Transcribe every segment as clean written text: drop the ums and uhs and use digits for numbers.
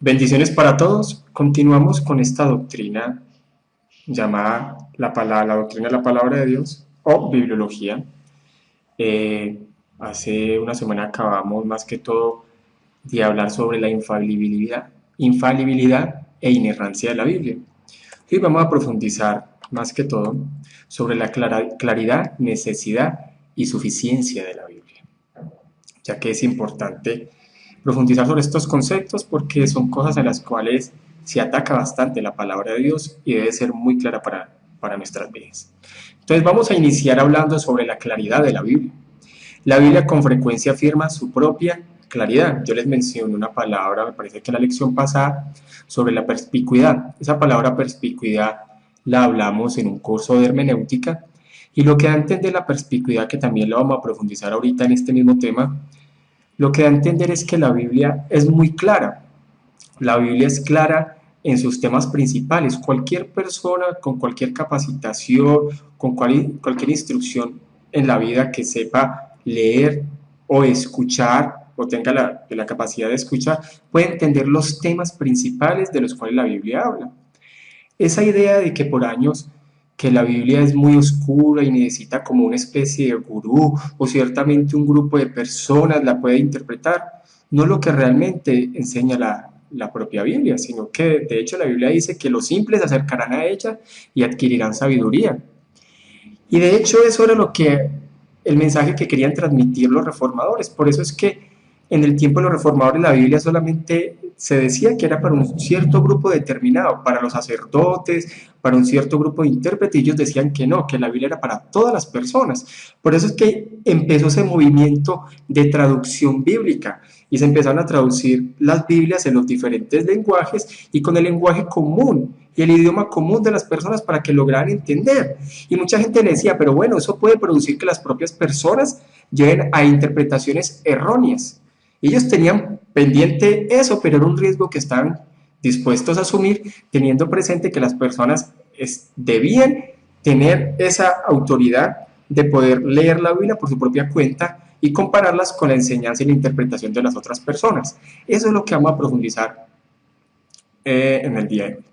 Bendiciones para todos. Continuamos con esta doctrina llamada la doctrina de la palabra de Dios o bibliología. Eh, Hace una semana acabamos más que todo de hablar sobre la infalibilidad e inerrancia de la Biblia. Hoy vamos a profundizar más que todo sobre la claridad, necesidad y suficiencia de la Biblia, ya que es importante profundizar sobre estos conceptos porque son cosas en las cuales se ataca bastante la palabra de Dios y debe ser muy clara para nuestras vidas. Entonces vamos a iniciar hablando sobre la claridad de la Biblia. La Biblia con frecuencia afirma su propia claridad. Yo les mencioné una palabra, me parece que en la lección pasada, sobre la perspicuidad. Esa palabra perspicuidad la hablamos en un curso de hermenéutica y lo que da a entender la perspicuidad, que también lo vamos a profundizar ahorita en este mismo tema, lo que da a entender es que la Biblia es muy clara. La Biblia es clara en sus temas principales. Cualquier persona con cualquier capacitación, con cualquier instrucción en la vida que sepa leer o escuchar o tenga la capacidad de escuchar, puede entender los temas principales de los cuales la Biblia habla. Esa idea de que por años que la Biblia es muy oscura y necesita como una especie de gurú o ciertamente un grupo de personas la puede interpretar, no es lo que realmente enseña la propia Biblia, sino que de hecho la Biblia dice que los simples se acercarán a ella y adquirirán sabiduría. Y de hecho eso era lo que el mensaje que querían transmitir los reformadores. Por eso es que en el tiempo de los reformadores la Biblia solamente se decía que era para un cierto grupo determinado, para los sacerdotes, para un cierto grupo de intérpretes, y ellos decían que no, que la Biblia era para todas las personas. Por eso es que empezó ese movimiento de traducción bíblica y se empezaron a traducir las Biblias en los diferentes lenguajes y con el lenguaje común y el idioma común de las personas para que lograran entender. Y mucha gente le decía, pero bueno, eso puede producir que las propias personas lleguen a interpretaciones erróneas. Ellos tenían pendiente eso, pero era un riesgo que estaban dispuestos a asumir, teniendo presente que las personas debían tener esa autoridad de poder leer la Biblia por su propia cuenta y compararlas con la enseñanza y la interpretación de las otras personas. Eso es lo que vamos a profundizar en el día de hoy.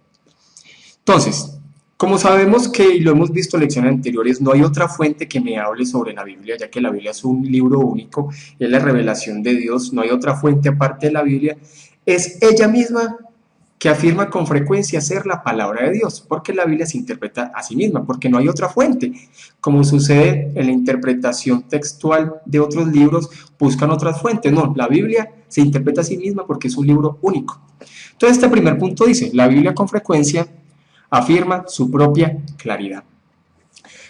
Entonces, como sabemos que, y lo hemos visto en lecciones anteriores, no hay otra fuente que me hable sobre la Biblia, ya que la Biblia es un libro único, es la revelación de Dios, no hay otra fuente aparte de la Biblia, es ella misma que afirma con frecuencia ser la palabra de Dios, porque la Biblia se interpreta a sí misma, porque no hay otra fuente. Como sucede en la interpretación textual de otros libros, buscan otras fuentes. No, la Biblia se interpreta a sí misma porque es un libro único. Entonces, este primer punto dice, la Biblia con frecuencia afirma su propia claridad.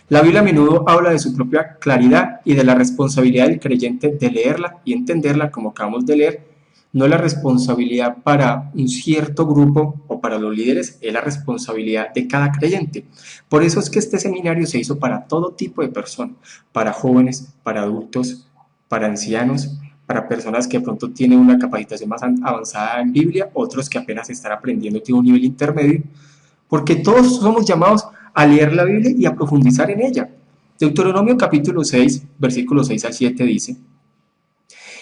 La Biblia a menudo habla de su propia claridad y de la responsabilidad del creyente de leerla y entenderla como acabamos de leer. No es la responsabilidad para un cierto grupo o para los líderes, es la responsabilidad de cada creyente. Por eso es que este seminario se hizo para todo tipo de personas, para jóvenes, para adultos, para ancianos, para personas que de pronto tienen una capacitación más avanzada en Biblia, otros que apenas están aprendiendo, tienen un nivel intermedio, porque todos somos llamados a leer la Biblia y a profundizar en ella. Deuteronomio capítulo 6, versículos 6 al 7 dice,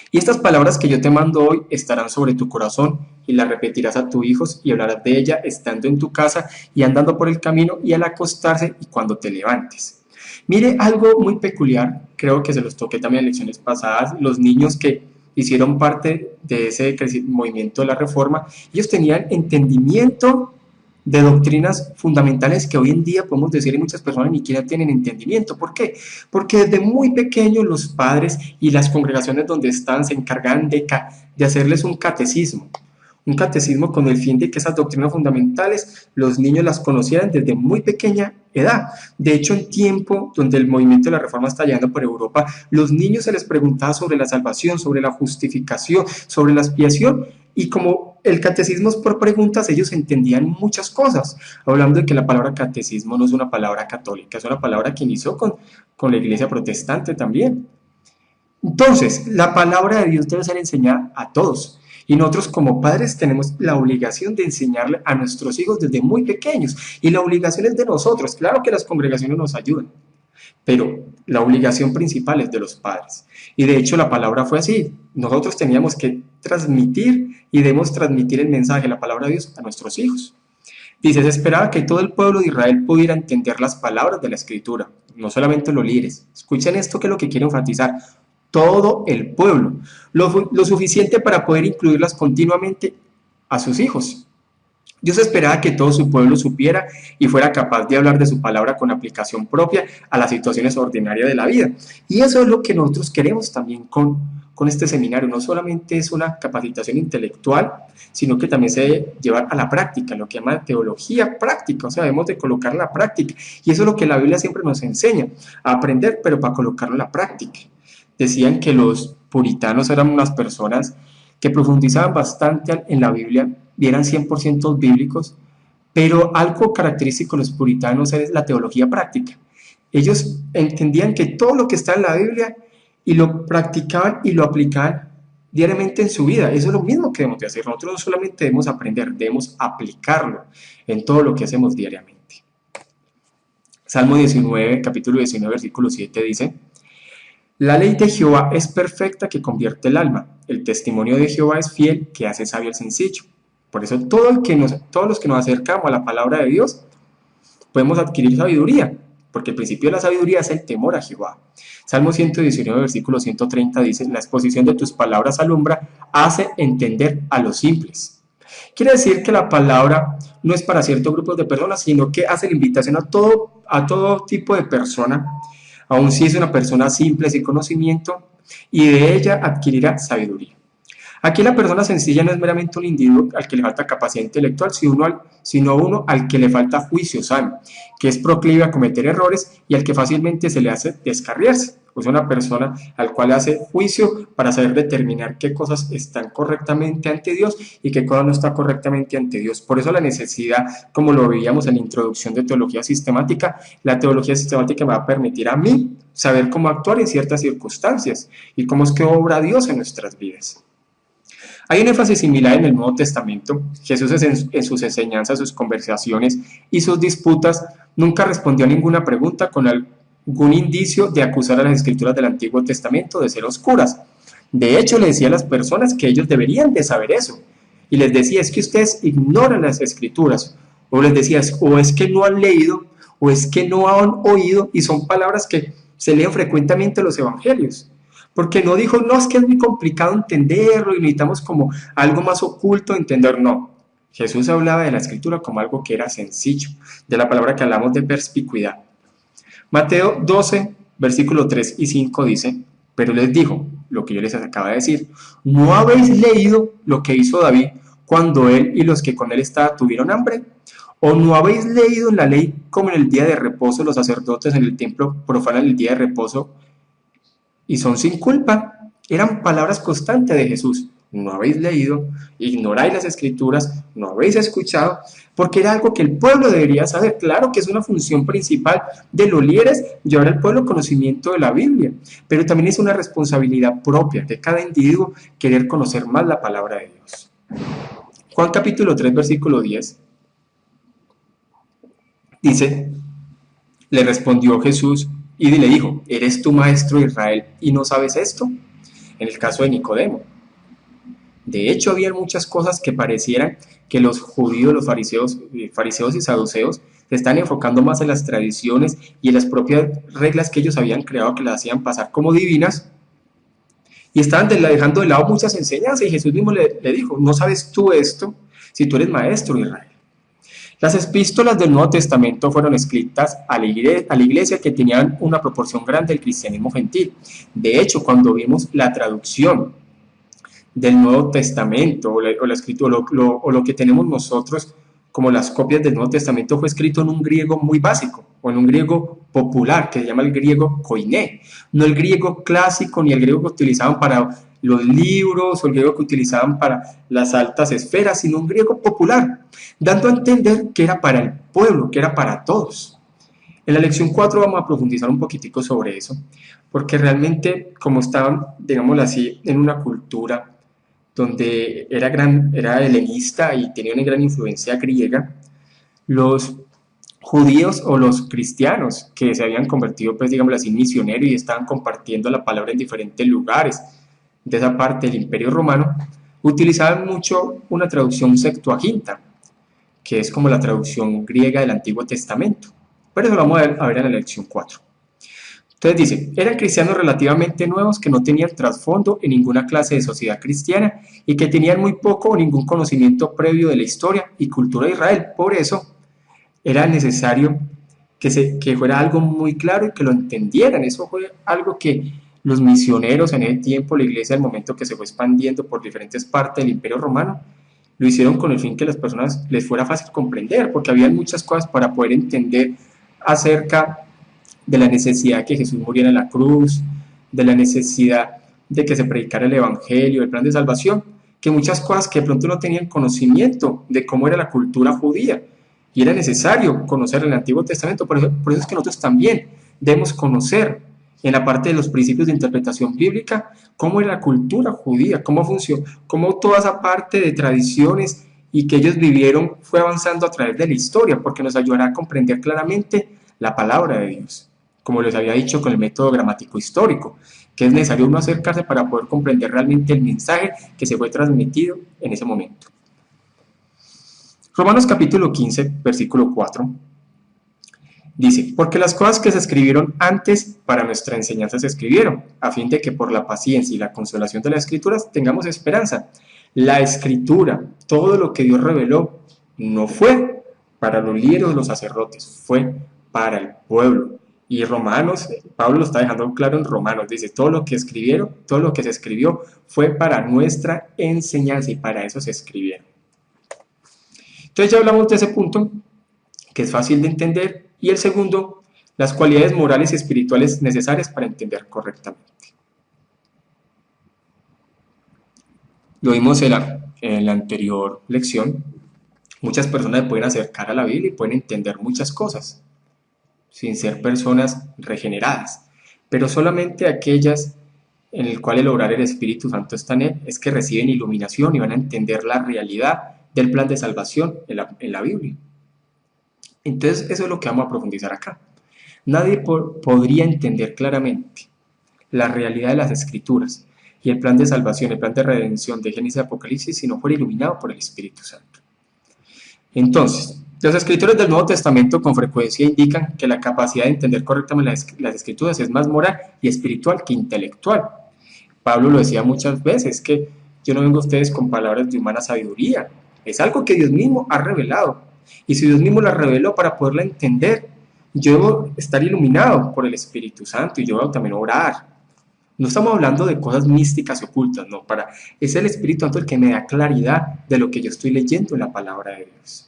y estas palabras que yo te mando hoy estarán sobre tu corazón y las repetirás a tus hijos y hablarás de ella estando en tu casa y andando por el camino y al acostarse y cuando te levantes. Mire algo muy peculiar, creo que se los toqué también en lecciones pasadas, los niños que hicieron parte de ese movimiento de la reforma, ellos tenían entendimiento de doctrinas fundamentales que hoy en día podemos decir que muchas personas ni siquiera tienen entendimiento. ¿Por qué? Porque desde muy pequeños los padres y las congregaciones donde están se encargan de hacerles un catecismo con el fin de que esas doctrinas fundamentales los niños las conocieran desde muy pequeña edad. De hecho, en tiempo donde el movimiento de la reforma está llegando por Europa, los niños se les preguntaba sobre la salvación, sobre la justificación, sobre la expiación, y como el catecismo es por preguntas, ellos entendían muchas cosas, hablando de que la palabra catecismo no es una palabra católica, es una palabra que inició con la iglesia protestante también. Entonces, la palabra de Dios debe ser enseñada a todos. Y nosotros como padres tenemos la obligación de enseñarle a nuestros hijos desde muy pequeños. Y la obligación es de nosotros. Claro que las congregaciones nos ayudan. pero la obligación principal es de los padres. Y de hecho la palabra fue así. Nosotros teníamos que transmitir y debemos transmitir el mensaje, la palabra de Dios, a nuestros hijos. Dice, se esperaba que todo el pueblo de Israel pudiera entender las palabras de la Escritura, no solamente los líderes. Escuchen esto, que es lo que quiero enfatizar. Todo el pueblo, lo suficiente para poder incluirlas continuamente a sus hijos. Dios esperaba que todo su pueblo supiera y fuera capaz de hablar de su palabra con aplicación propia a las situaciones ordinarias de la vida. Y eso es lo que nosotros queremos también con este seminario. No solamente es una capacitación intelectual, sino que también se debe llevar a la práctica, lo que llama teología práctica, o sea, debemos de colocar en la práctica. Y eso es lo que la Biblia siempre nos enseña, a aprender, pero para colocarlo en la práctica. Decían que los puritanos eran unas personas que profundizaban bastante en la Biblia y eran 100% bíblicos, pero algo característico de los puritanos es la teología práctica. Ellos entendían que todo lo que está en la Biblia y lo practicaban y lo aplicaban diariamente en su vida. Eso es lo mismo que debemos de hacer. Nosotros no solamente debemos aprender, debemos aplicarlo en todo lo que hacemos diariamente. Salmo 19, capítulo 19, versículo 7 dice: la ley de Jehová es perfecta, que convierte el alma. El testimonio de Jehová es fiel, que hace sabio al sencillo. Por eso todos los que nos acercamos a la palabra de Dios podemos adquirir sabiduría, porque el principio de la sabiduría es el temor a Jehová. Salmo 119, versículo 130 dice: la exposición de tus palabras alumbra, hace entender a los simples. Quiere decir que la palabra no es para ciertos grupos de personas, sino que hace la invitación a todo tipo de persona, aun si es una persona simple, sin conocimiento, y de ella adquirirá sabiduría. Aquí la persona sencilla no es meramente un individuo al que le falta capacidad intelectual, sino uno al que le falta juicio sano, que es proclive a cometer errores y al que fácilmente se le hace descarriarse. Es una persona al cual hace juicio para saber determinar qué cosas están correctamente ante Dios y qué cosas no están correctamente ante Dios. Por eso la necesidad, como lo veíamos en la introducción de teología sistemática, la teología sistemática me va a permitir a mí saber cómo actuar en ciertas circunstancias y cómo es que obra Dios en nuestras vidas. Hay un énfasis similar en el Nuevo Testamento. Jesús en sus enseñanzas, sus conversaciones y sus disputas nunca respondió a ninguna pregunta con algún indicio de acusar a las escrituras del Antiguo Testamento de ser oscuras. De hecho, le decía a las personas que ellos deberían de saber eso. Y les decía, es que ustedes ignoran las escrituras. O les decía, o es que no han leído, o es que no han oído, y son palabras que se leen frecuentemente en los evangelios. Porque no dijo, no, es que es muy complicado entenderlo y necesitamos como algo más oculto de entender, no. Jesús hablaba de la escritura como algo que era sencillo, de la palabra que hablamos de perspicuidad. Mateo 12, versículo 3 y 5 dice: pero les dijo, lo que yo les acabo de decir, ¿no habéis leído lo que hizo David cuando él y los que con él estaban tuvieron hambre? ¿O no habéis leído en la ley como en el día de reposo los sacerdotes en el templo profanan el día de reposo y son sin culpa? Eran palabras constantes de Jesús. No habéis leído, ignoráis las escrituras, no habéis escuchado, porque era algo que el pueblo debería saber. Claro que es una función principal de los líderes llevar al pueblo conocimiento de la Biblia, pero también es una responsabilidad propia de cada individuo querer conocer más la palabra de Dios. Juan capítulo 3, versículo 10 dice: le respondió Jesús y le dijo, ¿eres tú maestro de Israel y no sabes esto? En el caso de Nicodemo. De hecho, había muchas cosas que parecieran que los judíos, los fariseos y saduceos se están enfocando más en las tradiciones y en las propias reglas que ellos habían creado, que las hacían pasar como divinas, y estaban dejando de lado muchas enseñanzas, y Jesús mismo le dijo, ¿no sabes tú esto si tú eres maestro de Israel? Las epístolas del Nuevo Testamento fueron escritas a la iglesia que tenían una proporción grande del cristianismo gentil. De hecho, cuando vimos la traducción del Nuevo Testamento o la escritura, o lo que tenemos nosotros como las copias del Nuevo Testamento, fue escrito en un griego muy básico o en un griego popular que se llama el griego koiné, no el griego clásico ni el griego que utilizaban para los libros o el griego que utilizaban para las altas esferas, sino un griego popular, dando a entender que era para el pueblo, que era para todos. En la lección 4 vamos a profundizar un poquitico sobre eso, porque realmente como estaban, digámoslo así, en una cultura donde era helenista y tenía una gran influencia griega, los judíos o los cristianos que se habían convertido, pues digamos así, misioneros y estaban compartiendo la palabra en diferentes lugares de esa parte del Imperio Romano, utilizaban mucho una traducción Septuaginta, que es como la traducción griega del Antiguo Testamento. Pero eso lo vamos a ver en la lección 4. Entonces dice, eran cristianos relativamente nuevos que no tenían trasfondo en ninguna clase de sociedad cristiana y que tenían muy poco o ningún conocimiento previo de la historia y cultura de Israel. Por eso era necesario que fuera algo muy claro y que lo entendieran. Eso fue algo que los misioneros en ese tiempo, la iglesia, al momento que se fue expandiendo por diferentes partes del Imperio Romano, lo hicieron con el fin que las personas les fuera fácil comprender, porque había muchas cosas para poder entender acerca de la necesidad de que Jesús muriera en la cruz, de la necesidad de que se predicara el Evangelio, el plan de salvación, que muchas cosas que de pronto no tenían conocimiento de cómo era la cultura judía, y era necesario conocer el Antiguo Testamento. Por eso es que nosotros también debemos conocer en la parte de los principios de interpretación bíblica cómo era la cultura judía, cómo funcionó, cómo toda esa parte de tradiciones y que ellos vivieron fue avanzando a través de la historia, porque nos ayudará a comprender claramente la palabra de Dios, como les había dicho con el método gramático histórico, que es necesario uno acercarse para poder comprender realmente el mensaje que se fue transmitido en ese momento. Romanos capítulo 15, versículo 4, dice, porque las cosas que se escribieron antes para nuestra enseñanza se escribieron, a fin de que por la paciencia y la consolación de las escrituras tengamos esperanza. La escritura, todo lo que Dios reveló, no fue para los líderes o los sacerdotes, fue para el pueblo. Y Romanos, Pablo lo está dejando claro en Romanos, dice, todo lo que escribieron, todo lo que se escribió fue para nuestra enseñanza y para eso se escribieron. Entonces ya hablamos de ese punto, que es fácil de entender, y el segundo, las cualidades morales y espirituales necesarias para entender correctamente. Lo vimos en la anterior lección, muchas personas pueden acercar a la Biblia y pueden entender muchas cosas, sin ser personas regeneradas, pero solamente aquellas en el cual el obrar del Espíritu Santo está en él, es que reciben iluminación y van a entender la realidad del plan de salvación en la Biblia. Entonces eso es lo que vamos a profundizar acá. Nadie podría entender claramente la realidad de las Escrituras y el plan de salvación, el plan de redención de Génesis y Apocalipsis si no fuera iluminado por el Espíritu Santo. Entonces, los escritores del Nuevo Testamento con frecuencia indican que la capacidad de entender correctamente las Escrituras es más moral y espiritual que intelectual. Pablo lo decía muchas veces, que yo no vengo a ustedes con palabras de humana sabiduría, es algo que Dios mismo ha revelado. Y si Dios mismo la reveló para poderla entender, yo debo estar iluminado por el Espíritu Santo y yo debo también orar. No estamos hablando de cosas místicas y ocultas, no, es el Espíritu Santo el que me da claridad de lo que yo estoy leyendo en la palabra de Dios.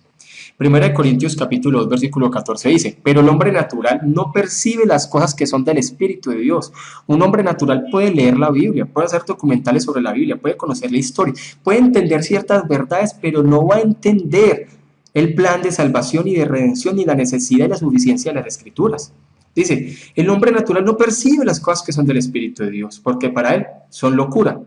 Primera de Corintios capítulo 2 versículo 14 dice, pero el hombre natural no percibe las cosas que son del Espíritu de Dios. Un hombre natural puede leer la Biblia, puede hacer documentales sobre la Biblia, puede conocer la historia, puede entender ciertas verdades, pero no va a entender el plan de salvación y de redención ni la necesidad y la suficiencia de las Escrituras. Dice, el hombre natural no percibe las cosas que son del Espíritu de Dios, porque para él son locura.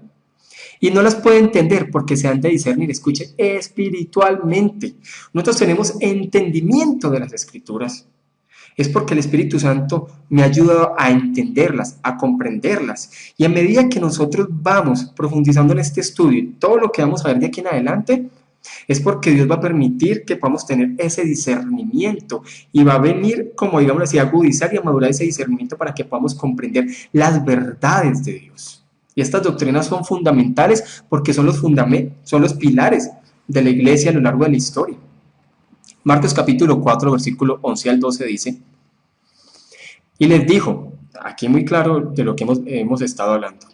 Y no las puede entender porque se han de discernir, escuche, espiritualmente. Nosotros tenemos entendimiento de las Escrituras. Es porque el Espíritu Santo me ayuda a entenderlas, a comprenderlas. Y a medida que nosotros vamos profundizando en este estudio, todo lo que vamos a ver de aquí en adelante, es porque Dios va a permitir que podamos tener ese discernimiento y va a venir, como digamos así, a agudizar y a madurar ese discernimiento para que podamos comprender las verdades de Dios. Y estas doctrinas son fundamentales porque son los pilares de la iglesia a lo largo de la historia. Marcos capítulo 4, versículo 11 al 12 dice, y les dijo, aquí muy claro de lo que hemos estado hablando,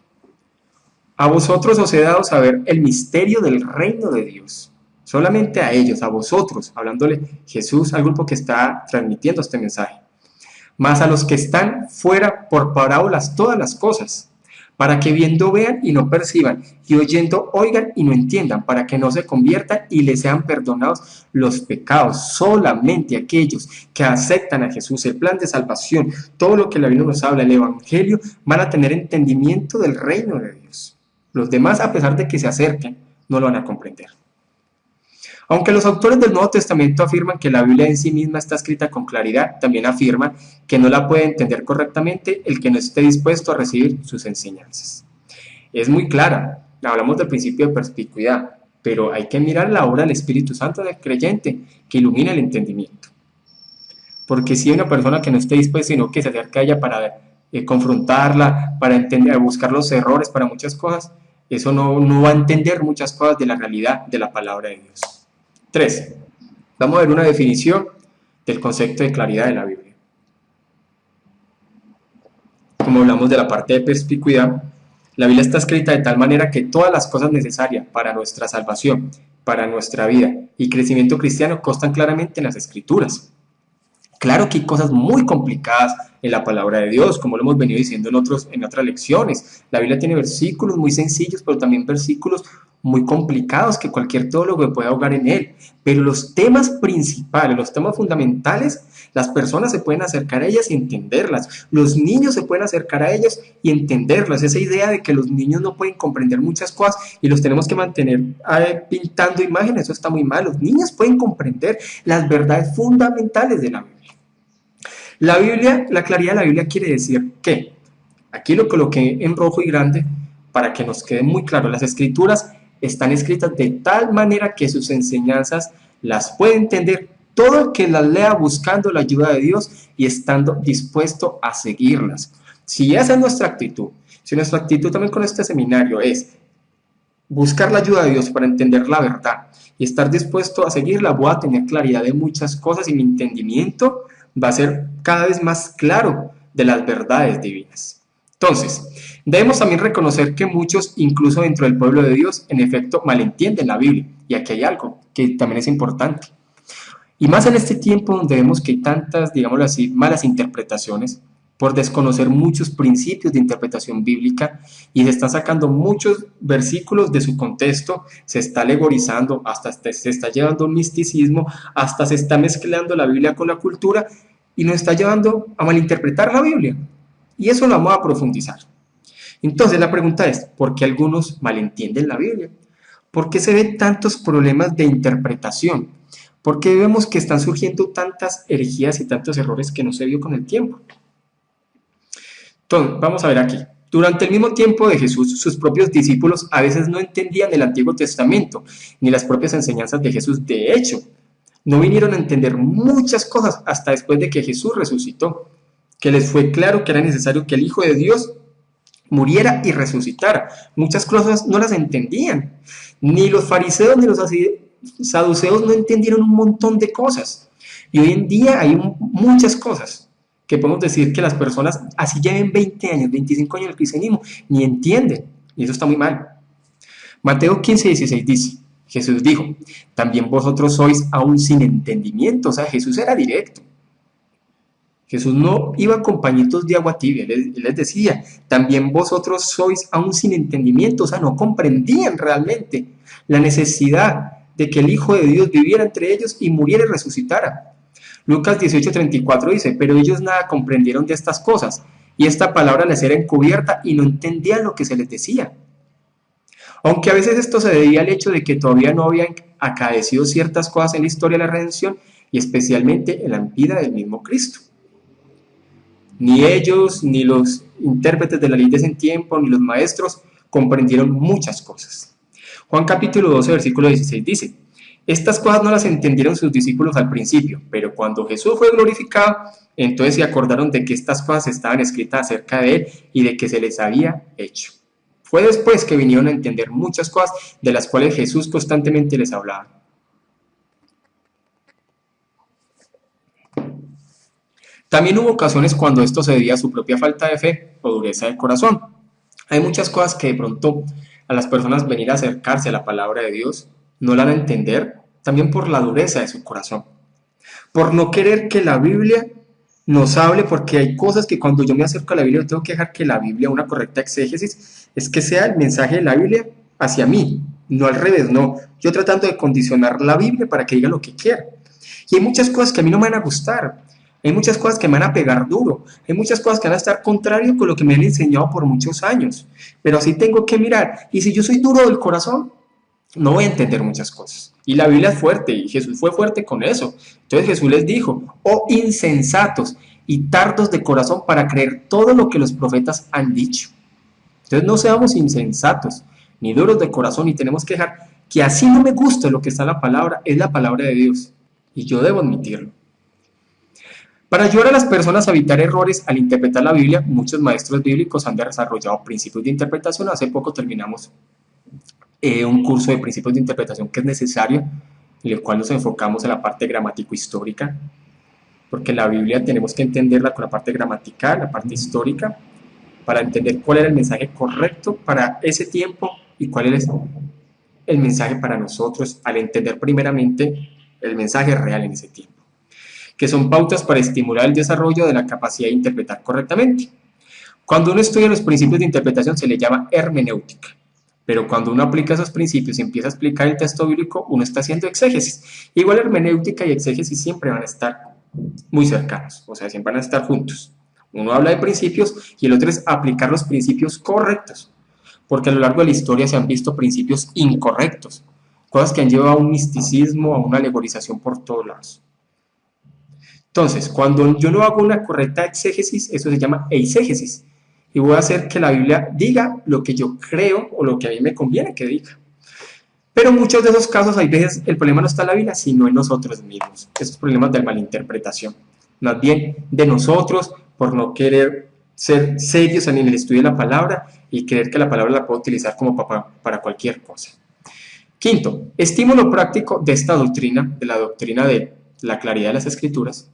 a vosotros os he dado saber el misterio del reino de Dios. Solamente a ellos, a vosotros, hablándole Jesús al grupo que está transmitiendo este mensaje. Mas a los que están fuera por parábolas todas las cosas, para que viendo vean y no perciban, y oyendo oigan y no entiendan, para que no se conviertan y les sean perdonados los pecados. Solamente aquellos que aceptan a Jesús, el plan de salvación, todo lo que la Biblia nos habla, el Evangelio, van a tener entendimiento del reino de Dios. Los demás, a pesar de que se acerquen, no lo van a comprender. Aunque los autores del Nuevo Testamento afirman que la Biblia en sí misma está escrita con claridad, también afirman que no la puede entender correctamente el que no esté dispuesto a recibir sus enseñanzas. Es muy clara, hablamos del principio de perspicuidad, pero hay que mirar la obra del Espíritu Santo del creyente que ilumina el entendimiento. Porque si hay una persona que no esté dispuesta, sino que se acerca a ella para confrontarla, para entender, buscar los errores, para muchas cosas, eso no va a entender muchas cosas de la realidad de la palabra de Dios. 3. Vamos a ver una definición del concepto de claridad de la Biblia. Como hablamos de la parte de perspicuidad, la Biblia está escrita de tal manera que todas las cosas necesarias para nuestra salvación, para nuestra vida y crecimiento cristiano constan claramente en las Escrituras. Claro que hay cosas muy complicadas en la palabra de Dios, como lo hemos venido diciendo en otras lecciones. La Biblia tiene versículos muy sencillos, pero también versículos muy complicados que cualquier teólogo puede ahogar en él. Pero los temas principales, los temas fundamentales, las personas se pueden acercar a ellas y entenderlas. Los niños se pueden acercar a ellas y entenderlas. Esa idea de que los niños no pueden comprender muchas cosas y los tenemos que mantener pintando imágenes, eso está muy mal. Los niños pueden comprender las verdades fundamentales de la Biblia. La Biblia, la claridad de la Biblia quiere decir que, aquí lo coloqué en rojo y grande para que nos quede muy claro, las Escrituras están escritas de tal manera que sus enseñanzas las puede entender todo el que las lea buscando la ayuda de Dios y estando dispuesto a seguirlas. Si esa es nuestra actitud, si nuestra actitud también con este seminario es buscar la ayuda de Dios para entender la verdad y estar dispuesto a seguirla, voy a tener claridad de muchas cosas y mi entendimiento va a ser cada vez más claro de las verdades divinas. Entonces, debemos también reconocer que muchos, incluso dentro del pueblo de Dios, en efecto malentienden la Biblia. Y aquí hay algo que también es importante. Y más en este tiempo donde vemos que hay tantas, digámoslo así, malas interpretaciones, por desconocer muchos principios de interpretación bíblica y se están sacando muchos versículos de su contexto, se está alegorizando, hasta se está llevando un misticismo, hasta se está mezclando la Biblia con la cultura y nos está llevando a malinterpretar la Biblia. Y eso lo vamos a profundizar. Entonces la pregunta es, ¿por qué algunos malentienden la Biblia? ¿Por qué se ven tantos problemas de interpretación? ¿Por qué vemos que están surgiendo tantas herejías y tantos errores que no se vio con el tiempo? Entonces, vamos a ver aquí. Durante el mismo tiempo de Jesús, sus propios discípulos a veces no entendían el Antiguo Testamento, ni las propias enseñanzas de Jesús. De hecho, no vinieron a entender muchas cosas hasta después de que Jesús resucitó, que les fue claro que era necesario que el Hijo de Dios muriera y resucitara. Muchas cosas no las entendían. Ni los fariseos ni los saduceos no entendieron un montón de cosas. Y hoy en día hay muchas cosas que podemos decir que las personas así lleven 20 años, 25 años en el cristianismo, ni entienden, y eso está muy mal. Mateo 15:16 dice, Jesús dijo, también vosotros sois aún sin entendimiento. O sea, Jesús era directo. Jesús no iba con pañitos de agua tibia, él les decía, también vosotros sois aún sin entendimiento. O sea, no comprendían realmente la necesidad de que el Hijo de Dios viviera entre ellos y muriera y resucitara. Lucas 18:34 dice, pero ellos nada comprendieron de estas cosas, y esta palabra les era encubierta y no entendían lo que se les decía. Aunque a veces esto se debía al hecho de que todavía no habían acaecido ciertas cosas en la historia de la redención, y especialmente en la vida del mismo Cristo. Ni ellos, ni los intérpretes de la ley de ese tiempo, ni los maestros comprendieron muchas cosas. Juan capítulo 12, versículo 16 dice, estas cosas no las entendieron sus discípulos al principio, pero cuando Jesús fue glorificado, entonces se acordaron de que estas cosas estaban escritas acerca de él y de que se les había hecho. Fue después que vinieron a entender muchas cosas de las cuales Jesús constantemente les hablaba. También hubo ocasiones cuando esto se debía a su propia falta de fe o dureza de corazón. Hay muchas cosas que de pronto a las personas venir a acercarse a la palabra de Dios no la van a entender, también por la dureza de su corazón. Por no querer que la Biblia nos hable, porque hay cosas que cuando yo me acerco a la Biblia, yo tengo que dejar que la Biblia, una correcta exégesis, es que sea el mensaje de la Biblia hacia mí, no al revés, no. Yo tratando de condicionar la Biblia para que diga lo que quiera. Y hay muchas cosas que a mí no me van a gustar, hay muchas cosas que me van a pegar duro, hay muchas cosas que van a estar contrario con lo que me han enseñado por muchos años, pero así tengo que mirar. Y si yo soy duro del corazón, no voy a entender muchas cosas. Y la Biblia es fuerte, y Jesús fue fuerte con eso. Entonces Jesús les dijo, oh insensatos y tardos de corazón para creer todo lo que los profetas han dicho. Entonces no seamos insensatos, ni duros de corazón, y tenemos que dejar que así no me guste lo que está en la palabra, es la palabra de Dios, y yo debo admitirlo. Para ayudar a las personas a evitar errores al interpretar la Biblia, muchos maestros bíblicos han desarrollado principios de interpretación. Hace poco terminamos un curso de principios de interpretación que es necesario, en el cual nos enfocamos en la parte gramático-histórica, porque la Biblia tenemos que entenderla con la parte gramatical, la parte histórica, para entender cuál era el mensaje correcto para ese tiempo y cuál es el mensaje para nosotros, al entender primeramente el mensaje real en ese tiempo, que son pautas para estimular el desarrollo de la capacidad de interpretar correctamente. Cuando uno estudia los principios de interpretación se le llama hermenéutica, pero cuando uno aplica esos principios y empieza a explicar el texto bíblico, uno está haciendo exégesis. Igual hermenéutica y exégesis siempre van a estar muy cercanos, o sea, siempre van a estar juntos. Uno habla de principios y el otro es aplicar los principios correctos, porque a lo largo de la historia se han visto principios incorrectos, cosas que han llevado a un misticismo, a una alegorización por todos lados. Entonces, cuando yo no hago una correcta exégesis, eso se llama eisegesis, y voy a hacer que la Biblia diga lo que yo creo o lo que a mí me conviene que diga. Pero en muchos de esos casos, hay veces, el problema no está en la Biblia, sino en nosotros mismos. Esos problemas de malinterpretación. Más bien de nosotros, por no querer ser serios en el estudio de la palabra y creer que la palabra la puedo utilizar como para cualquier cosa. Quinto, estímulo práctico de esta doctrina, de la doctrina de la claridad de las Escrituras.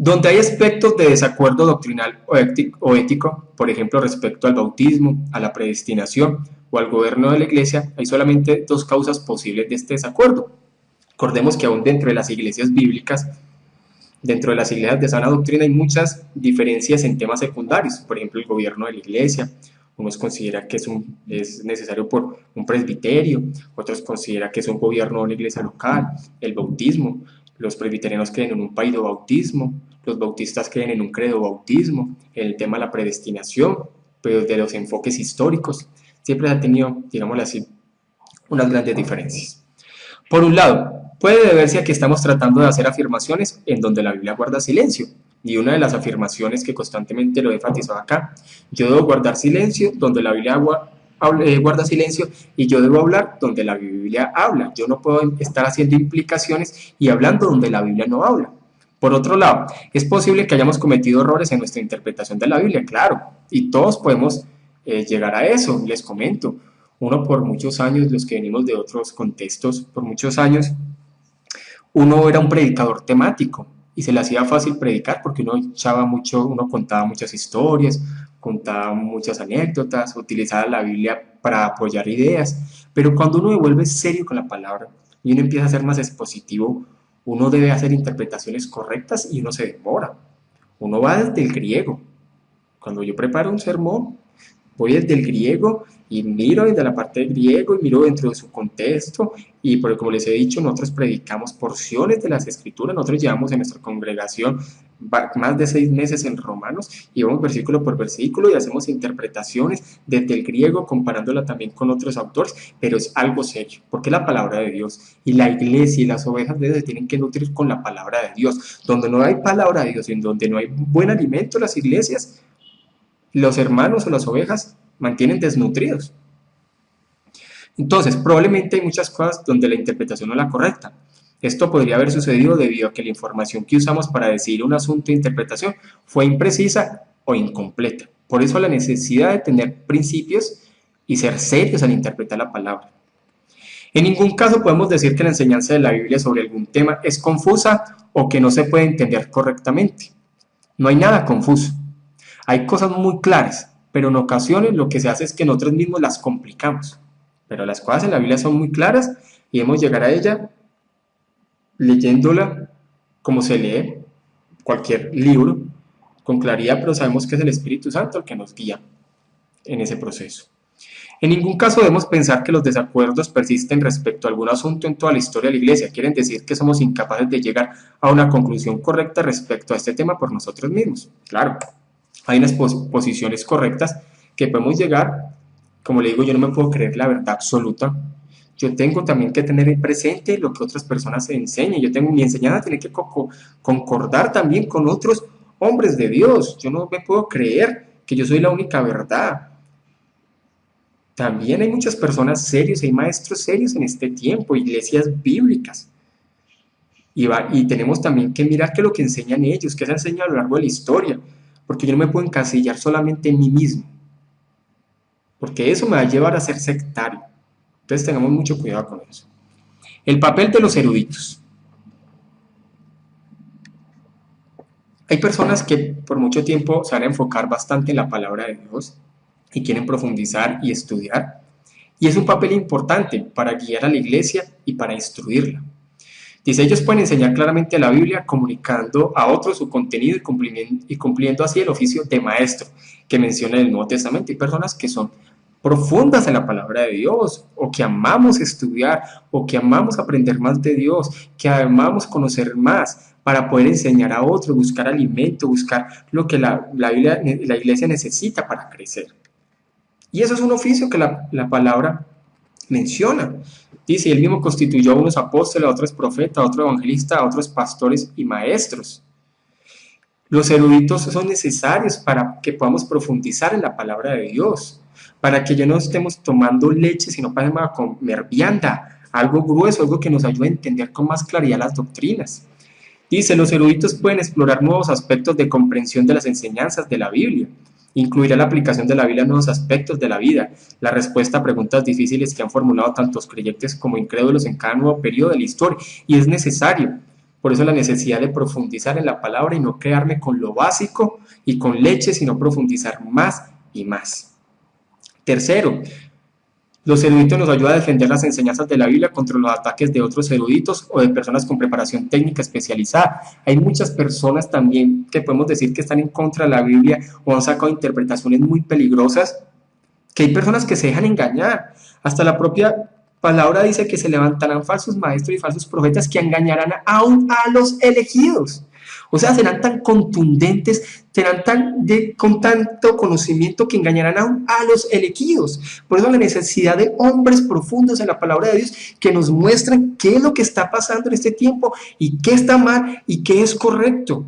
Donde hay aspectos de desacuerdo doctrinal o ético, por ejemplo respecto al bautismo, a la predestinación o al gobierno de la iglesia, hay solamente dos causas posibles de este desacuerdo. Recordemos que aún dentro de las iglesias bíblicas, dentro de las iglesias de sana doctrina, hay muchas diferencias en temas secundarios, por ejemplo el gobierno de la iglesia. Unos consideran que es necesario por un presbiterio, otros consideran que es un gobierno de una iglesia local, el bautismo. Los presbiterianos creen en un paido bautismo, los bautistas creen en un credo bautismo, en el tema de la predestinación, pero de los enfoques históricos, siempre han tenido, digámoslo así, unas grandes diferencias. Por un lado, puede deberse a que estamos tratando de hacer afirmaciones en donde la Biblia guarda silencio, y una de las afirmaciones que constantemente lo he enfatizado acá, yo debo guardar silencio donde la Biblia guarda silencio y yo debo hablar donde la Biblia habla. Yo no puedo estar haciendo implicaciones y hablando donde la Biblia no habla. Por otro lado, es posible que hayamos cometido errores en nuestra interpretación de la Biblia, claro, y todos podemos llegar a eso. Les comento, uno por muchos años, los que venimos de otros contextos, por muchos años, uno era un predicador temático y se le hacía fácil predicar porque uno echaba mucho, uno contaba muchas historias, contaba muchas anécdotas, utilizaba la Biblia para apoyar ideas, pero cuando uno se vuelve serio con la palabra y uno empieza a ser más expositivo, uno debe hacer interpretaciones correctas y uno se demora. Uno va desde el griego. Cuando yo preparo un sermón, voy desde el griego y miro desde la parte del griego y miro dentro de su contexto y porque como les he dicho, nosotros predicamos porciones de las escrituras, nosotros llevamos en nuestra congregación más de 6 meses en Romanos y vamos versículo por versículo y hacemos interpretaciones desde el griego comparándola también con otros autores, pero es algo serio, porque es la palabra de Dios y la iglesia y las ovejas de Dios se tienen que nutrir con la palabra de Dios. Donde no hay palabra de Dios y en donde no hay buen alimento, las iglesias, los hermanos o las ovejas mantienen desnutridos. Entonces, probablemente hay muchas cosas donde la interpretación no es la correcta. Esto podría haber sucedido debido a que la información que usamos para decidir un asunto de interpretación fue imprecisa o incompleta. Por eso la necesidad de tener principios y ser serios al interpretar la palabra. En ningún caso podemos decir que la enseñanza de la Biblia sobre algún tema es confusa o que no se puede entender correctamente. No hay nada confuso. Hay cosas muy claras, pero en ocasiones lo que se hace es que nosotros mismos las complicamos. Pero las cosas en la Biblia son muy claras y debemos llegar a ella leyéndola como se lee cualquier libro, con claridad, pero sabemos que es el Espíritu Santo el que nos guía en ese proceso. En ningún caso debemos pensar que los desacuerdos persisten respecto a algún asunto en toda la historia de la Iglesia. Quieren decir que somos incapaces de llegar a una conclusión correcta respecto a este tema por nosotros mismos. Claro, hay unas posiciones correctas que podemos llegar, como le digo, yo no me puedo creer la verdad absoluta. Yo tengo también que tener presente lo que otras personas enseñan. Mi enseñanza tiene que concordar también con otros hombres de Dios. Yo no me puedo creer que yo soy la única verdad. También hay muchas personas serios, hay maestros serios en este tiempo, iglesias bíblicas. Y tenemos también que mirar qué es lo que enseñan ellos, qué se enseña a lo largo de la historia, porque yo no me puedo encasillar solamente en mí mismo, porque eso me va a llevar a ser sectario. Entonces tengamos mucho cuidado con eso. El papel de los eruditos. Hay personas que por mucho tiempo se van a enfocar bastante en la palabra de Dios y quieren profundizar y estudiar. Y es un papel importante para guiar a la iglesia y para instruirla. Dice, ellos pueden enseñar claramente la Biblia comunicando a otros su contenido y cumpliendo así el oficio de maestro que menciona en el Nuevo Testamento. Hay personas que son profundas en la palabra de Dios, o que amamos estudiar, o que amamos aprender más de Dios, que amamos conocer más para poder enseñar a otros, buscar alimento, buscar lo que la iglesia necesita para crecer. Y eso es un oficio que la palabra menciona. Dice, él mismo constituyó a unos apóstoles, a otros profetas, a otros evangelistas, a otros pastores y maestros. Los eruditos son necesarios para que podamos profundizar en la palabra de Dios, para que ya no estemos tomando leche, sino para comer vianda, algo grueso, algo que nos ayude a entender con más claridad las doctrinas. Dice, los eruditos pueden explorar nuevos aspectos de comprensión de las enseñanzas de la Biblia. Incluirá la aplicación de la Biblia a nuevos aspectos de la vida, la respuesta a preguntas difíciles que han formulado tantos creyentes como incrédulos en cada nuevo periodo de la historia. Y es necesario. Por eso la necesidad de profundizar en la palabra y no quedarme con lo básico y con leche, sino profundizar más y más. Tercero, los eruditos nos ayudan a defender las enseñanzas de la Biblia contra los ataques de otros eruditos o de personas con preparación técnica especializada. Hay muchas personas también que podemos decir que están en contra de la Biblia o han sacado interpretaciones muy peligrosas, que hay personas que se dejan engañar. Hasta la propia palabra dice que se levantarán falsos maestros y falsos profetas que engañarán aún a los elegidos. O sea, serán tan contundentes, serán con tanto conocimiento que engañarán aún a los elegidos. Por eso la necesidad de hombres profundos en la palabra de Dios que nos muestran qué es lo que está pasando en este tiempo y qué está mal y qué es correcto.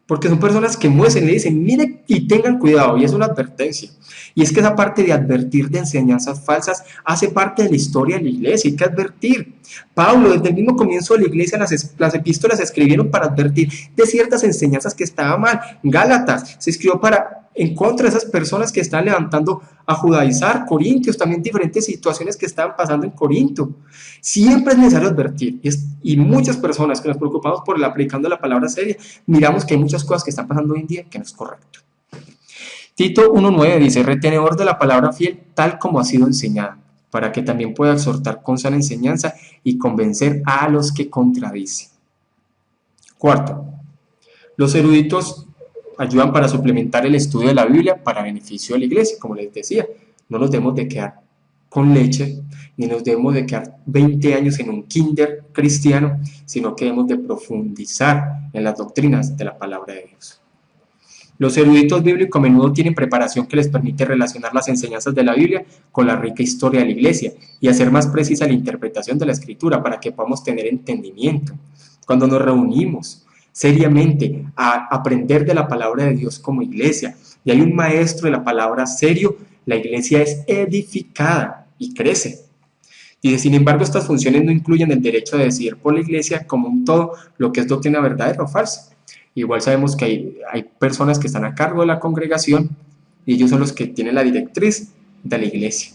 Porque son personas que muestran y le dicen, miren y tengan cuidado, y es una advertencia. Y es que esa parte de advertir de enseñanzas falsas hace parte de la historia de la iglesia, hay que advertir. Pablo, desde el mismo comienzo de la iglesia, las epístolas se escribieron para advertir de ciertas enseñanzas que estaban mal. Gálatas se escribió en contra de esas personas que estaban levantando a judaizar. Corintios, también diferentes situaciones que estaban pasando en Corinto. Siempre es necesario advertir, y muchas personas que nos preocupamos por aplicando la palabra seria, miramos que hay muchas cosas que están pasando hoy en día que no es correcto. Tito 1:9 dice, retenedor de la palabra fiel tal como ha sido enseñada, para que también pueda exhortar con sana enseñanza y convencer a los que contradicen. Cuarto, los eruditos ayudan para suplementar el estudio de la Biblia para beneficio de la iglesia, como les decía. No nos debemos de quedar con leche, ni nos debemos de quedar 20 años en un kinder cristiano, sino que debemos de profundizar en las doctrinas de la palabra de Dios. Los eruditos bíblicos a menudo tienen preparación que les permite relacionar las enseñanzas de la Biblia con la rica historia de la iglesia y hacer más precisa la interpretación de la escritura para que podamos tener entendimiento. Cuando nos reunimos seriamente a aprender de la palabra de Dios como iglesia y hay un maestro de la palabra serio, la iglesia es edificada y crece. Dice, sin embargo, estas funciones no incluyen el derecho de decidir por la iglesia como un todo lo que es doctrina verdadera o falsa. Igual sabemos que hay personas que están a cargo de la congregación y ellos son los que tienen la directriz de la iglesia.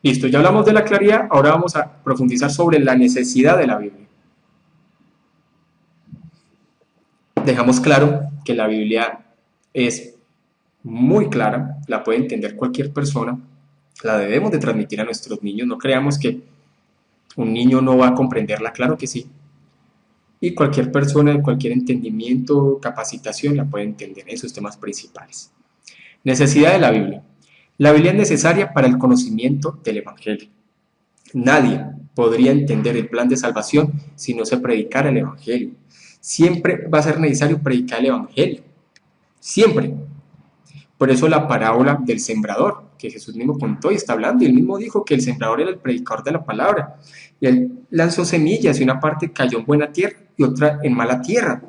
Listo, ya hablamos de la claridad, ahora vamos a profundizar sobre la necesidad de la Biblia. Dejamos claro que la Biblia es muy clara, la puede entender cualquier persona, la debemos de transmitir a nuestros niños, no creamos que un niño no va a comprenderla, claro que sí. Y cualquier persona de cualquier entendimiento, capacitación, la puede entender en sus temas principales. Necesidad de la Biblia. La Biblia es necesaria para el conocimiento del Evangelio. Nadie podría entender el plan de salvación si no se predicara el Evangelio. Siempre va a ser necesario predicar el Evangelio. Siempre. Por eso la parábola del sembrador, que Jesús mismo contó y está hablando, y él mismo dijo que el sembrador era el predicador de la palabra. Y él lanzó semillas y una parte cayó en buena tierra y otra en mala tierra.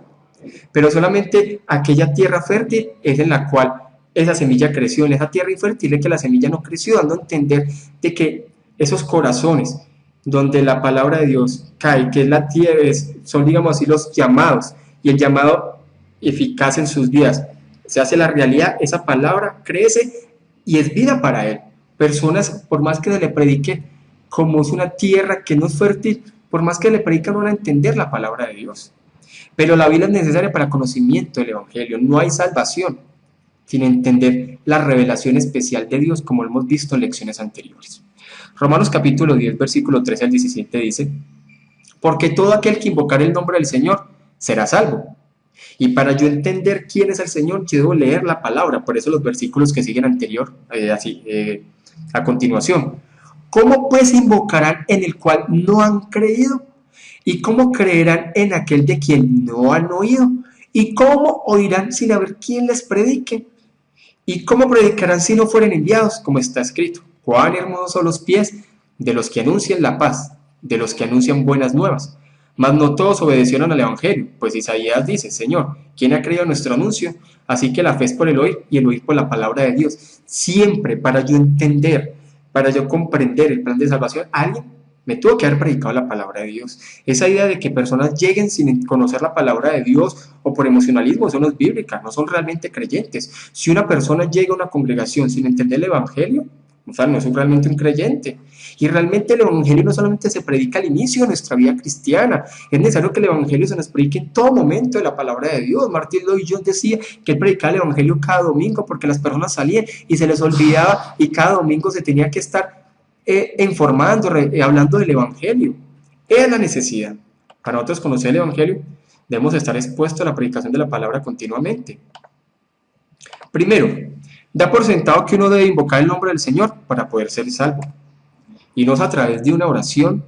Pero solamente aquella tierra fértil es en la cual esa semilla creció. En esa tierra infértil es que la semilla no creció, dando a entender de que esos corazones donde la palabra de Dios cae, que es la tierra, son, digamos así, los llamados, y el llamado eficaz en sus vidas se hace la realidad, esa palabra crece y es vida para él. Personas, por más que se le predique, como es una tierra que no es fértil, por más que le predican, no van a entender la palabra de Dios. Pero la Biblia es necesaria para conocimiento del Evangelio. No hay salvación sin entender la revelación especial de Dios, como lo hemos visto en lecciones anteriores. Romanos capítulo 10, versículo 13 al 17 dice: porque todo aquel que invocar el nombre del Señor será salvo. Y para yo entender quién es el Señor, yo debo leer la palabra. Por eso los versículos que siguen a continuación. ¿Cómo pues invocarán en el cual no han creído? ¿Y cómo creerán en aquel de quien no han oído? ¿Y cómo oirán sin haber quien les predique? ¿Y cómo predicarán si no fueren enviados? Como está escrito: cuán hermosos son los pies de los que anuncian la paz, de los que anuncian buenas nuevas. Mas no todos obedecieron al Evangelio, pues Isaías dice: Señor, ¿quién ha creído nuestro anuncio? Así que la fe es por el oír y el oír por la palabra de Dios. Siempre para yo entender, para yo comprender el plan de salvación, alguien me tuvo que haber predicado la palabra de Dios. Esa idea de que personas lleguen sin conocer la palabra de Dios o por emocionalismo, eso no es bíblica, no son realmente creyentes. Si una persona llega a una congregación sin entender el Evangelio, o sea, no es realmente un creyente. Y realmente el Evangelio no solamente se predica al inicio de nuestra vida cristiana, es necesario que el Evangelio se nos predique en todo momento de la palabra de Dios. Martín Lloyd Jones decía que él predicaba el Evangelio cada domingo porque las personas salían y se les olvidaba, y cada domingo se tenía que estar informando, hablando del Evangelio. Es la necesidad. Para nosotros conocer el Evangelio, debemos estar expuestos a la predicación de la palabra continuamente. Primero, da por sentado que uno debe invocar el nombre del Señor para poder ser salvo. Y no es a través de una oración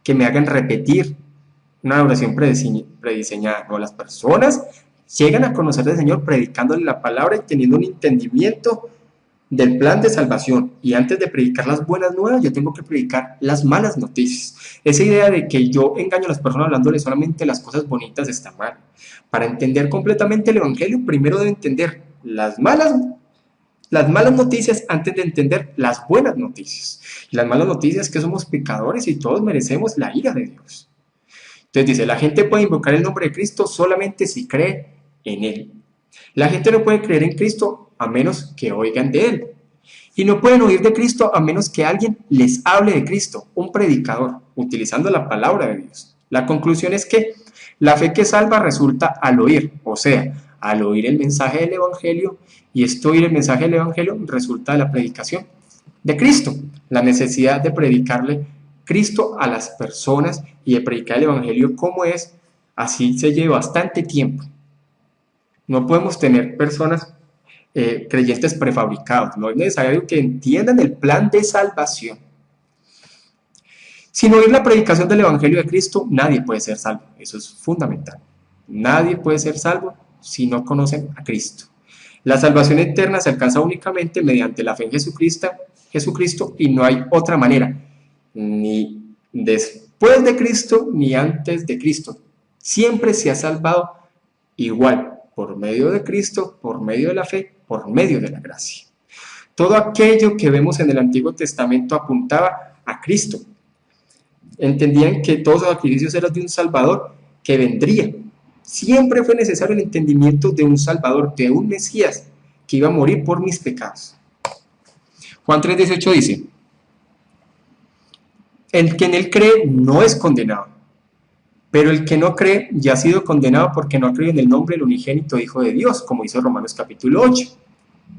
que me hagan repetir, una oración prediseñada. No, las personas llegan a conocer al Señor predicándole la palabra y teniendo un entendimiento del plan de salvación. Y antes de predicar las buenas nuevas, yo tengo que predicar las malas noticias. Esa idea de que yo engaño a las personas hablándole solamente las cosas bonitas está mal. Para entender completamente el Evangelio, primero debo entender las malas noticias antes de entender las buenas noticias. Y las malas noticias es que somos pecadores y todos merecemos la ira de Dios. Entonces dice: la gente puede invocar el nombre de Cristo solamente si cree en Él. La gente no puede creer en Cristo a menos que oigan de Él. Y no pueden oír de Cristo a menos que alguien les hable de Cristo, un predicador, utilizando la palabra de Dios. La conclusión es que la fe que salva resulta al oír, o sea, al oír el mensaje del Evangelio, y esto oír el mensaje del Evangelio resulta de la predicación de Cristo, la necesidad de predicarle Cristo a las personas y de predicar el Evangelio como es. Así se lleva bastante tiempo. No podemos tener personas creyentes prefabricados, no es necesario que entiendan el plan de salvación. Sin oír la predicación del Evangelio de Cristo, nadie puede ser salvo. Eso es fundamental. Nadie puede ser salvo si no conocen a Cristo. La salvación eterna se alcanza únicamente mediante la fe en Jesucristo, y no hay otra manera, ni después de Cristo ni antes de Cristo. Siempre se ha salvado igual, por medio de Cristo, por medio de la fe, por medio de la gracia. Todo aquello que vemos en el Antiguo Testamento apuntaba a Cristo. Entendían que todos los sacrificios eran de un Salvador que vendría. Siempre fue necesario el entendimiento de un Salvador, de un Mesías que iba a morir por mis pecados. Juan 3:18 dice: el que en él cree no es condenado, pero el que no cree ya ha sido condenado porque no ha creído en el nombre del unigénito Hijo de Dios, como dice Romanos capítulo 8.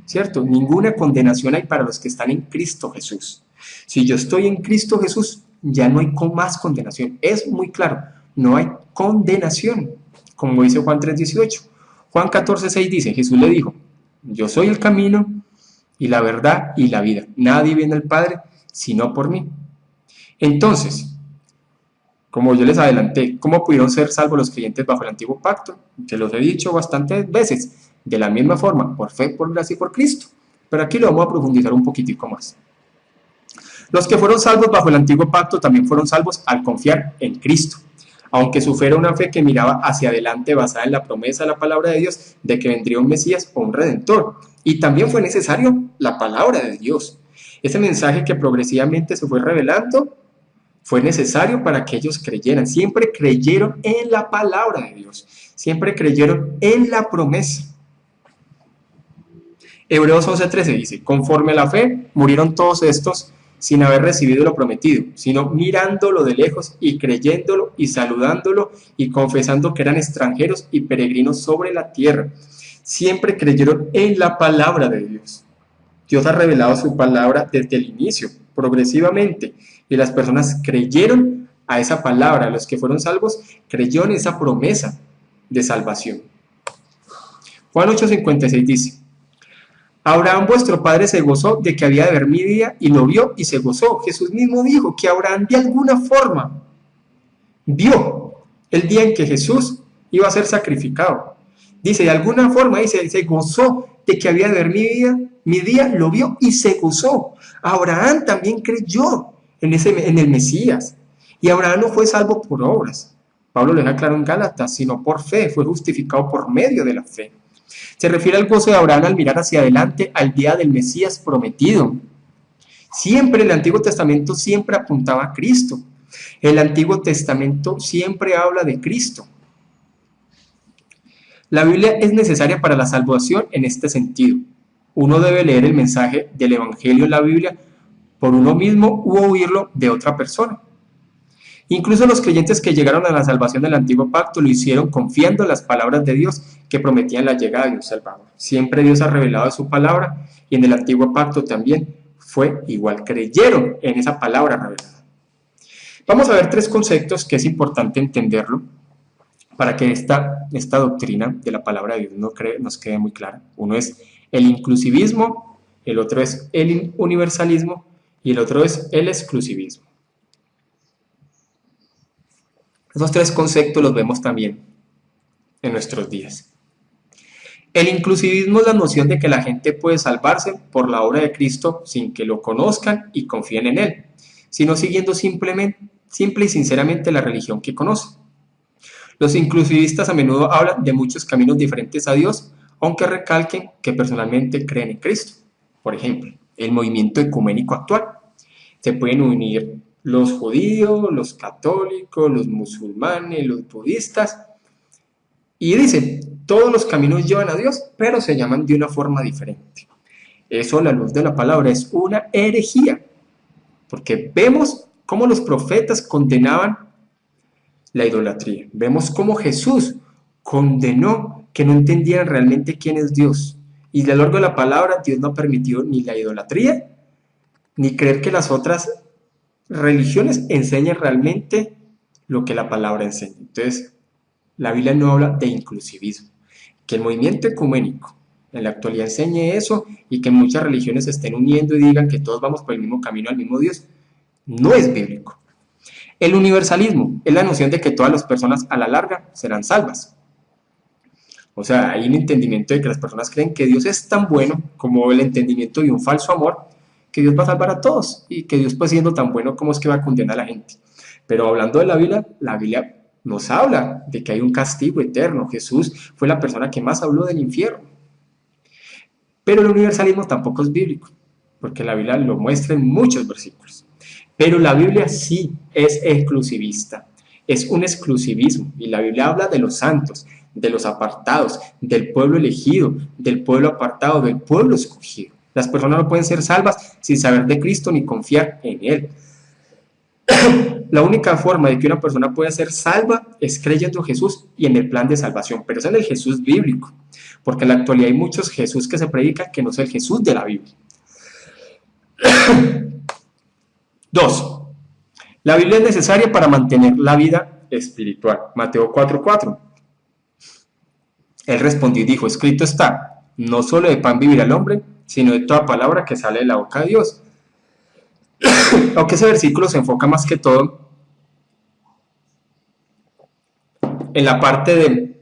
¿Cierto? Ninguna condenación hay para los que están en Cristo Jesús. Si yo estoy en Cristo Jesús, ya no hay más condenación. Es muy claro, no hay condenación, como dice Juan 3:18. Juan 14:6 dice: Jesús le dijo: yo soy el camino y la verdad y la vida. Nadie viene al Padre sino por mí. Entonces, como yo les adelanté, ¿cómo pudieron ser salvos los creyentes bajo el antiguo pacto? Que los he dicho bastantes veces. De la misma forma, por fe, por gracia y por Cristo. Pero aquí lo vamos a profundizar un poquitico más. Los que fueron salvos bajo el antiguo pacto también fueron salvos al confiar en Cristo, aunque su fe era una fe que miraba hacia adelante basada en la promesa de la palabra de Dios de que vendría un Mesías o un Redentor. Y también fue necesario la palabra de Dios. Ese mensaje que progresivamente se fue revelando fue necesario para que ellos creyeran. Siempre creyeron en la palabra de Dios. Siempre creyeron en la promesa. Hebreos 11:13 dice, conforme a la fe murieron todos estos sin haber recibido lo prometido, sino mirándolo de lejos y creyéndolo y saludándolo y confesando que eran extranjeros y peregrinos sobre la tierra. Siempre creyeron en la palabra de Dios. Dios ha revelado su palabra desde el inicio, progresivamente, y las personas creyeron a esa palabra. Los que fueron salvos creyeron en esa promesa de salvación. Juan 8:56 dice, Abraham vuestro padre se gozó de que había de ver mi día y lo vio y se gozó. Jesús mismo dijo que Abraham de alguna forma vio el día en que Jesús iba a ser sacrificado. Dice, de alguna forma, dice, se gozó de que había de ver mi día, lo vio y se gozó. Abraham también creyó en el Mesías. Y Abraham no fue salvo por obras. Pablo lo deja claro en Gálatas, sino por fe, fue justificado por medio de la fe. Se refiere al gozo de Abraham al mirar hacia adelante al día del Mesías prometido. Siempre el Antiguo Testamento siempre apuntaba a Cristo. El Antiguo Testamento siempre habla de Cristo. La Biblia es necesaria para la salvación en este sentido. Uno debe leer el mensaje del Evangelio en la Biblia por uno mismo u oírlo de otra persona. Incluso los creyentes que llegaron a la salvación del antiguo pacto lo hicieron confiando en las palabras de Dios que prometían la llegada de un Salvador. Siempre Dios ha revelado su palabra y en el antiguo pacto también fue igual. Creyeron en esa palabra revelada. Vamos a ver tres conceptos que es importante entenderlo para que esta doctrina de la palabra de Dios nos quede muy clara. Uno es el inclusivismo, el otro es el universalismo y el otro es el exclusivismo. Esos tres conceptos los vemos también en nuestros días. El inclusivismo es la noción de que la gente puede salvarse por la obra de Cristo sin que lo conozcan y confíen en Él, sino siguiendo simple y sinceramente la religión que conocen. Los inclusivistas a menudo hablan de muchos caminos diferentes a Dios, aunque recalquen que personalmente creen en Cristo. Por ejemplo, el movimiento ecuménico actual. Se pueden unir los judíos, los católicos, los musulmanes, los budistas, y dicen, todos los caminos llevan a Dios, pero se llaman de una forma diferente. Eso, a la luz de la palabra, es una herejía, porque vemos cómo los profetas condenaban la idolatría. Vemos cómo Jesús condenó que no entendieran realmente quién es Dios. Y a lo largo de la palabra, Dios no ha permitido ni la idolatría, ni creer que las otras religiones enseñan realmente lo que la palabra enseña. Entonces, la Biblia no habla de inclusivismo. Que el movimiento ecuménico en la actualidad enseñe eso y que muchas religiones se estén uniendo y digan que todos vamos por el mismo camino al mismo Dios, no es bíblico. El universalismo es la noción de que todas las personas a la larga serán salvas. O sea, hay un entendimiento de que las personas creen que Dios es tan bueno como el entendimiento de un falso amor, que Dios va a salvar a todos y que Dios, pues siendo tan bueno, ¿cómo es que va a condenar a la gente? Pero hablando de la Biblia nos habla de que hay un castigo eterno. Jesús fue la persona que más habló del infierno. Pero el universalismo tampoco es bíblico, porque la Biblia lo muestra en muchos versículos. Pero la Biblia sí es exclusivista, es un exclusivismo, y la Biblia habla de los santos, de los apartados, del pueblo elegido, del pueblo apartado, del pueblo escogido. Las personas no pueden ser salvas sin saber de Cristo ni confiar en Él. La única forma de que una persona pueda ser salva es creyendo en Jesús y en el plan de salvación, pero es en el Jesús bíblico, porque en la actualidad hay muchos Jesús que se predican que no es el Jesús de la Biblia. 2. La Biblia es necesaria para mantener la vida espiritual. Mateo 4:4. Él respondió y dijo, escrito está, no solo de pan vivirá el hombre, sino de toda palabra que sale de la boca de Dios. Aunque ese versículo se enfoca más que todo en la parte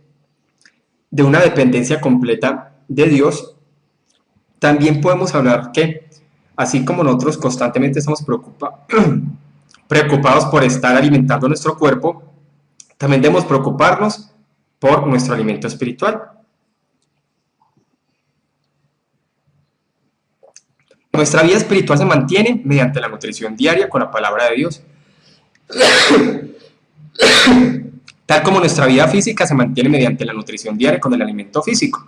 de una dependencia completa de Dios, También podemos hablar que, así como nosotros constantemente estamos preocupados por estar alimentando nuestro cuerpo, también debemos preocuparnos por nuestro alimento espiritual. Nuestra vida espiritual se mantiene mediante la nutrición diaria con la palabra de Dios, tal como nuestra vida física se mantiene mediante la nutrición diaria con el alimento físico.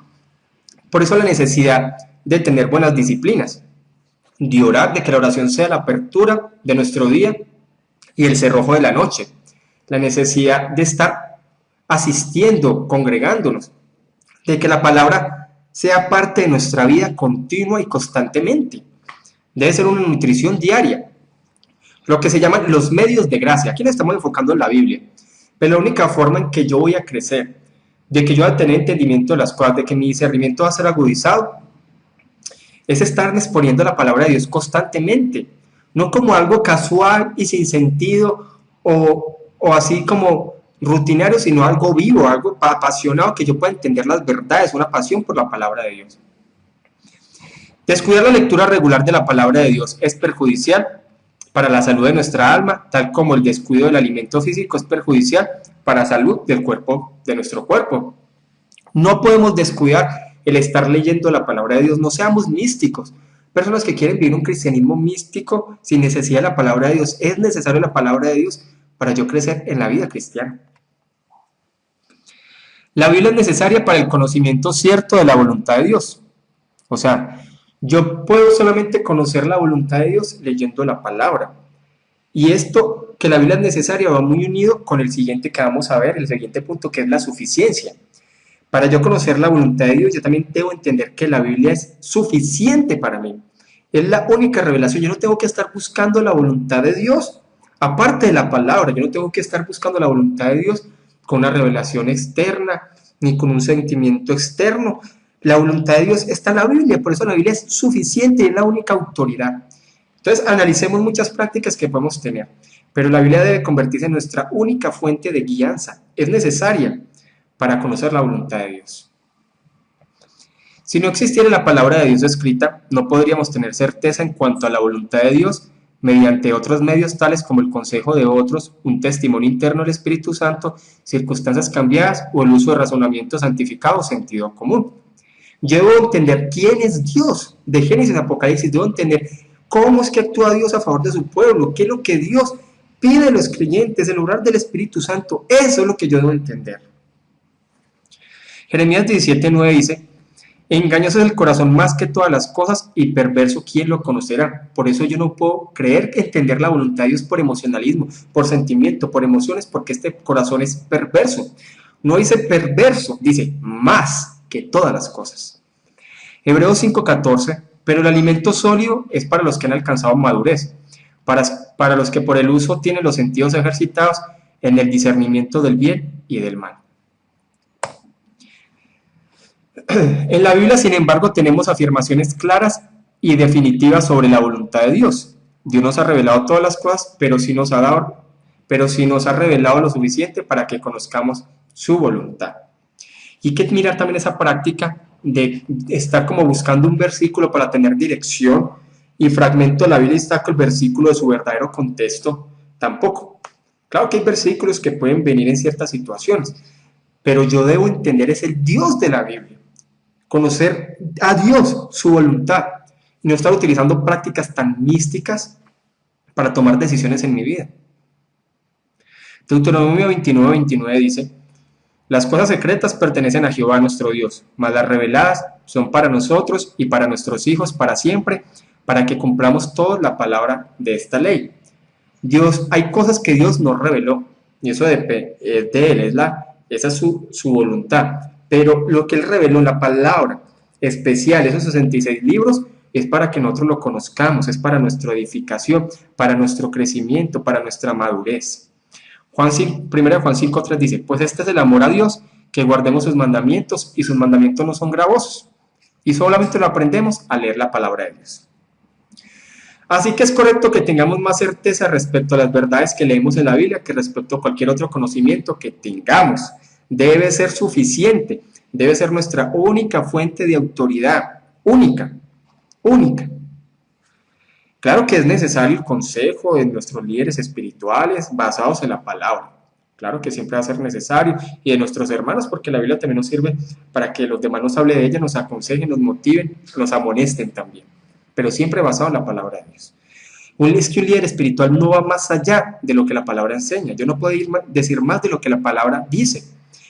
Por eso la necesidad de tener buenas disciplinas, de orar, de que la oración sea la apertura de nuestro día y el cerrojo de la noche, la necesidad de estar asistiendo, congregándonos, de que la palabra sea parte de nuestra vida continua y constantemente. Debe ser una nutrición diaria, lo que se llaman los medios de gracia. Aquí nos estamos enfocando en la Biblia, pero la única forma en que yo voy a crecer, de que yo voy a tener entendimiento de las cosas, de que mi discernimiento va a ser agudizado, es estar exponiendo la palabra de Dios constantemente, no como algo casual y sin sentido o así como rutinario, sino algo vivo, algo apasionado, que yo pueda entender las verdades, una pasión por la palabra de Dios. Descuidar la lectura regular de la palabra de Dios es perjudicial para la salud de nuestra alma, tal como el descuido del alimento físico es perjudicial para la salud del cuerpo, de nuestro cuerpo. No podemos descuidar el estar leyendo la palabra de Dios, no seamos místicos. Personas que quieren vivir un cristianismo místico sin necesidad de la palabra de Dios. Es necesario la palabra de Dios para yo crecer en la vida cristiana. La Biblia es necesaria para el conocimiento cierto de la voluntad de Dios. O sea, yo puedo solamente conocer la voluntad de Dios leyendo la palabra. Y esto, que la Biblia es necesaria, va muy unido con el siguiente que vamos a ver, el siguiente punto, que es la suficiencia. Para yo conocer la voluntad de Dios, yo también debo entender que la Biblia es suficiente para mí. Es la única revelación. Yo no tengo que estar buscando la voluntad de Dios, aparte de la palabra. Yo no tengo que estar buscando la voluntad de Dios con una revelación externa, ni con un sentimiento externo. La voluntad de Dios está en la Biblia, por eso la Biblia es suficiente, es la única autoridad. Entonces, analicemos muchas prácticas que podemos tener, pero la Biblia debe convertirse en nuestra única fuente de guianza. Es necesaria para conocer la voluntad de Dios. Si no existiera la palabra de Dios escrita, no podríamos tener certeza en cuanto a la voluntad de Dios mediante otros medios tales como el consejo de otros, un testimonio interno del Espíritu Santo, circunstancias cambiadas o el uso de razonamiento santificado o sentido común. Yo debo entender quién es Dios, de Génesis a Apocalipsis, debo entender cómo es que actúa Dios a favor de su pueblo, qué es lo que Dios pide de los creyentes, el obrar del Espíritu Santo. Eso es lo que yo debo entender. Jeremías 17:9 dice: engañoso es el corazón más que todas las cosas y perverso, ¿quién lo conocerá? Por eso yo no puedo creer que entender la voluntad de Dios por emocionalismo, por sentimiento, por emociones, porque este corazón es perverso. No dice perverso, dice más que todas las cosas. Hebreos 5:14, pero el alimento sólido es para los que han alcanzado madurez, para los que por el uso tienen los sentidos ejercitados en el discernimiento del bien y del mal. En la Biblia, sin embargo, tenemos afirmaciones claras y definitivas sobre la voluntad de Dios. Dios nos ha revelado todas las cosas, pero sí nos ha revelado lo suficiente para que conozcamos su voluntad. Y hay que mirar también esa práctica de estar como buscando un versículo para tener dirección y fragmento de la Biblia y saco el versículo de su verdadero contexto, tampoco. Claro que hay versículos que pueden venir en ciertas situaciones, pero yo debo entender es el Dios de la Biblia, conocer a Dios, su voluntad, y no estar utilizando prácticas tan místicas para tomar decisiones en mi vida. Deuteronomio 29:29 dice: las cosas secretas pertenecen a Jehová nuestro Dios, mas las reveladas son para nosotros y para nuestros hijos para siempre, para que cumplamos toda la palabra de esta ley. Hay cosas que Dios nos reveló, y eso es de Él, esa es su voluntad. Pero lo que Él reveló en la palabra especial, esos 66 libros, es para que nosotros lo conozcamos, es para nuestra edificación, para nuestro crecimiento, para nuestra madurez. 1 Juan 5:3 dice: pues este es el amor a Dios, que guardemos sus mandamientos, y sus mandamientos no son gravosos, y solamente lo aprendemos a leer la palabra de Dios. Así que es correcto que tengamos más certeza respecto a las verdades que leemos en la Biblia que respecto a cualquier otro conocimiento que tengamos. Debe ser suficiente, debe ser nuestra única fuente de autoridad, única. única. Claro que es necesario el consejo de nuestros líderes espirituales basados en la palabra. Claro que siempre va a ser necesario, y de nuestros hermanos, porque la Biblia también nos sirve para que los demás nos hablen de ella, nos aconsejen, nos motiven, nos amonesten también, pero siempre basado en la palabra de Dios. Es que un líder espiritual no va más allá de lo que la palabra enseña. Yo no puedo decir más de lo que la palabra dice,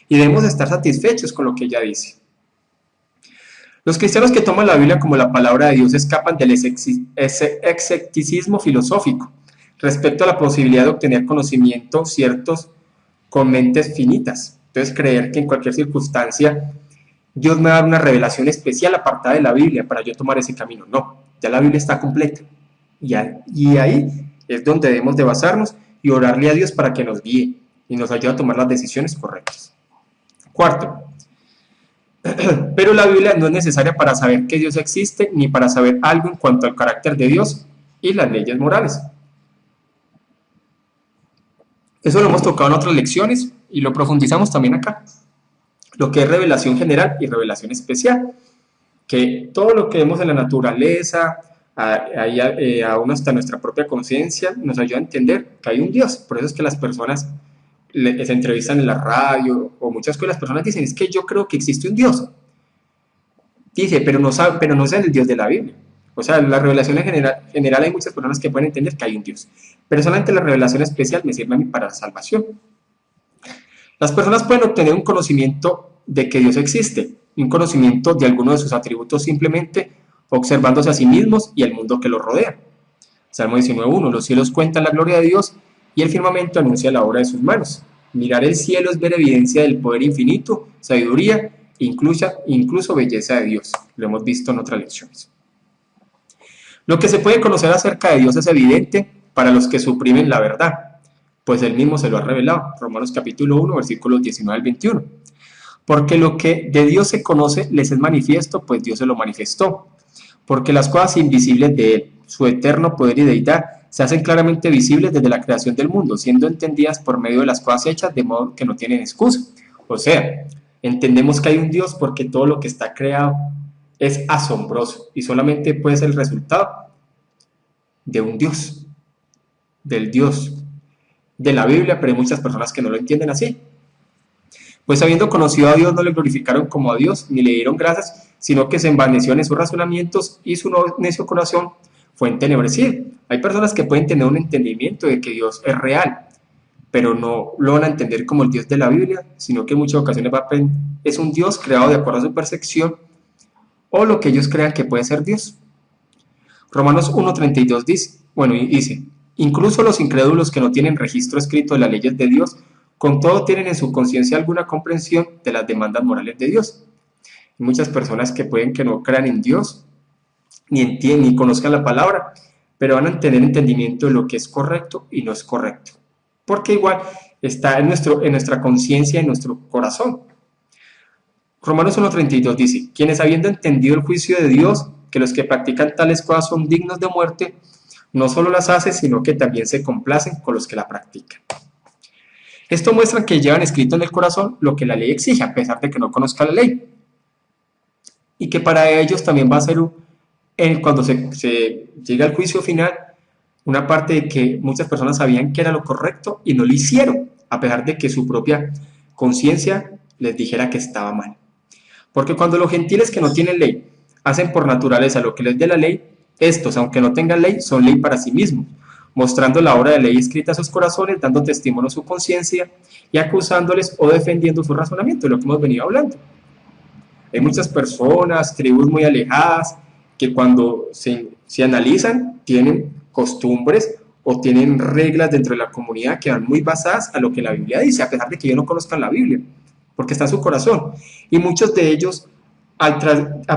y debemos estar satisfechos con lo que ella dice. Los cristianos que toman la Biblia como la palabra de Dios escapan del escepticismo filosófico respecto a la posibilidad de obtener conocimientos ciertos con mentes finitas. Entonces, creer que en cualquier circunstancia Dios me va a dar una revelación especial apartada de la Biblia para yo tomar ese camino. No, ya la Biblia está completa. Y ahí es donde debemos de basarnos y orarle a Dios para que nos guíe y nos ayude a tomar las decisiones correctas. Cuarto, pero la Biblia no es necesaria para saber que Dios existe ni para saber algo en cuanto al carácter de Dios y las leyes morales. Eso lo hemos tocado en otras lecciones y lo profundizamos también acá. Lo que es revelación general y revelación especial, que todo lo que vemos en la naturaleza, aún hasta nuestra propia conciencia, nos ayuda a entender que hay un Dios. Por eso es que las personas se entrevistan en la radio, o muchas cosas, las personas dicen, es que yo creo que existe un Dios. Dice, pero no es el Dios de la Biblia. O sea, la revelación en general hay muchas personas que pueden entender que hay un Dios, pero solamente la revelación especial me sirve a mí para la salvación. Las personas pueden obtener un conocimiento de que Dios existe, un conocimiento de alguno de sus atributos simplemente observándose a sí mismos y el mundo que los rodea. Salmo 19:1, los cielos cuentan la gloria de Dios y el firmamento anuncia la obra de sus manos. Mirar el cielo es ver evidencia del poder infinito, sabiduría, incluso belleza de Dios. Lo hemos visto en otras lecciones. Lo que se puede conocer acerca de Dios es evidente para los que suprimen la verdad, pues él mismo se lo ha revelado. Romanos capítulo 1, versículos 19 al 21. Porque lo que de Dios se conoce les es manifiesto, pues Dios se lo manifestó. Porque las cosas invisibles de él, su eterno poder y deidad, se hacen claramente visibles desde la creación del mundo, siendo entendidas por medio de las cosas hechas, de modo que no tienen excusa. O sea, entendemos que hay un Dios porque todo lo que está creado es asombroso y solamente puede ser el resultado de un Dios, del Dios de la Biblia, pero hay muchas personas que no lo entienden así. Pues habiendo conocido a Dios no le glorificaron como a Dios ni le dieron gracias, sino que se envanecieron en sus razonamientos y su necio corazón fue entenebrecido. Hay personas que pueden tener un entendimiento de que Dios es real, pero no lo van a entender como el Dios de la Biblia, sino que en muchas ocasiones es un Dios creado de acuerdo a su percepción o lo que ellos crean que puede ser Dios. Romanos 1:32 dice, incluso los incrédulos que no tienen registro escrito de las leyes de Dios, con todo tienen en su conciencia alguna comprensión de las demandas morales de Dios. Hay muchas personas que pueden que no crean en Dios, ni entiendan, ni conozcan la palabra, pero van a tener entendimiento de lo que es correcto y no es correcto, porque igual está en nuestra conciencia, en nuestro corazón. Romanos 1:32 dice, quienes habiendo entendido el juicio de Dios, que los que practican tales cosas son dignos de muerte, no solo las hace, sino que también se complacen con los que la practican. Esto muestra que llevan escrito en el corazón lo que la ley exige, a pesar de que no conozcan la ley. Y que para ellos también va a ser, cuando se llega al juicio final, una parte de que muchas personas sabían que era lo correcto y no lo hicieron, a pesar de que su propia conciencia les dijera que estaba mal. Porque cuando los gentiles que no tienen ley hacen por naturaleza lo que les dé la ley, estos, aunque no tengan ley, son ley para sí mismos, mostrando la obra de ley escrita a sus corazones, dando testimonio a su conciencia y acusándoles o defendiendo su razonamiento, de lo que hemos venido hablando. Hay muchas personas, tribus muy alejadas, que cuando se analizan, tienen costumbres o tienen reglas dentro de la comunidad que van muy basadas a lo que la Biblia dice, a pesar de que ellos no conozcan la Biblia, porque está en su corazón. Y muchos de ellos, al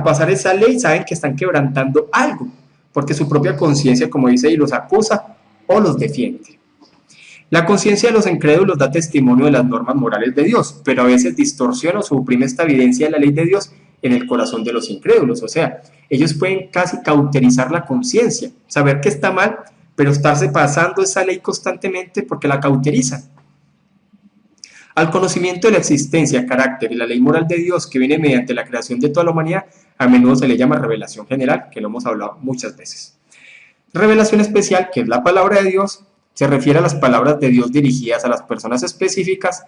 pasar esa ley, saben que están quebrantando algo, porque su propia conciencia, como dice, y los acusa o los defiende. La conciencia de los incrédulos da testimonio de las normas morales de Dios, pero a veces distorsiona o suprime esta evidencia de la ley de Dios en el corazón de los incrédulos. O sea, ellos pueden casi cauterizar la conciencia, saber que está mal, pero estarse pasando esa ley constantemente porque la cauterizan. Al conocimiento de la existencia, carácter y la ley moral de Dios que viene mediante la creación de toda la humanidad, A menudo se le llama revelación general, que lo hemos hablado muchas veces. Revelación especial, que es la palabra de Dios, se refiere a las palabras de Dios dirigidas a las personas específicas,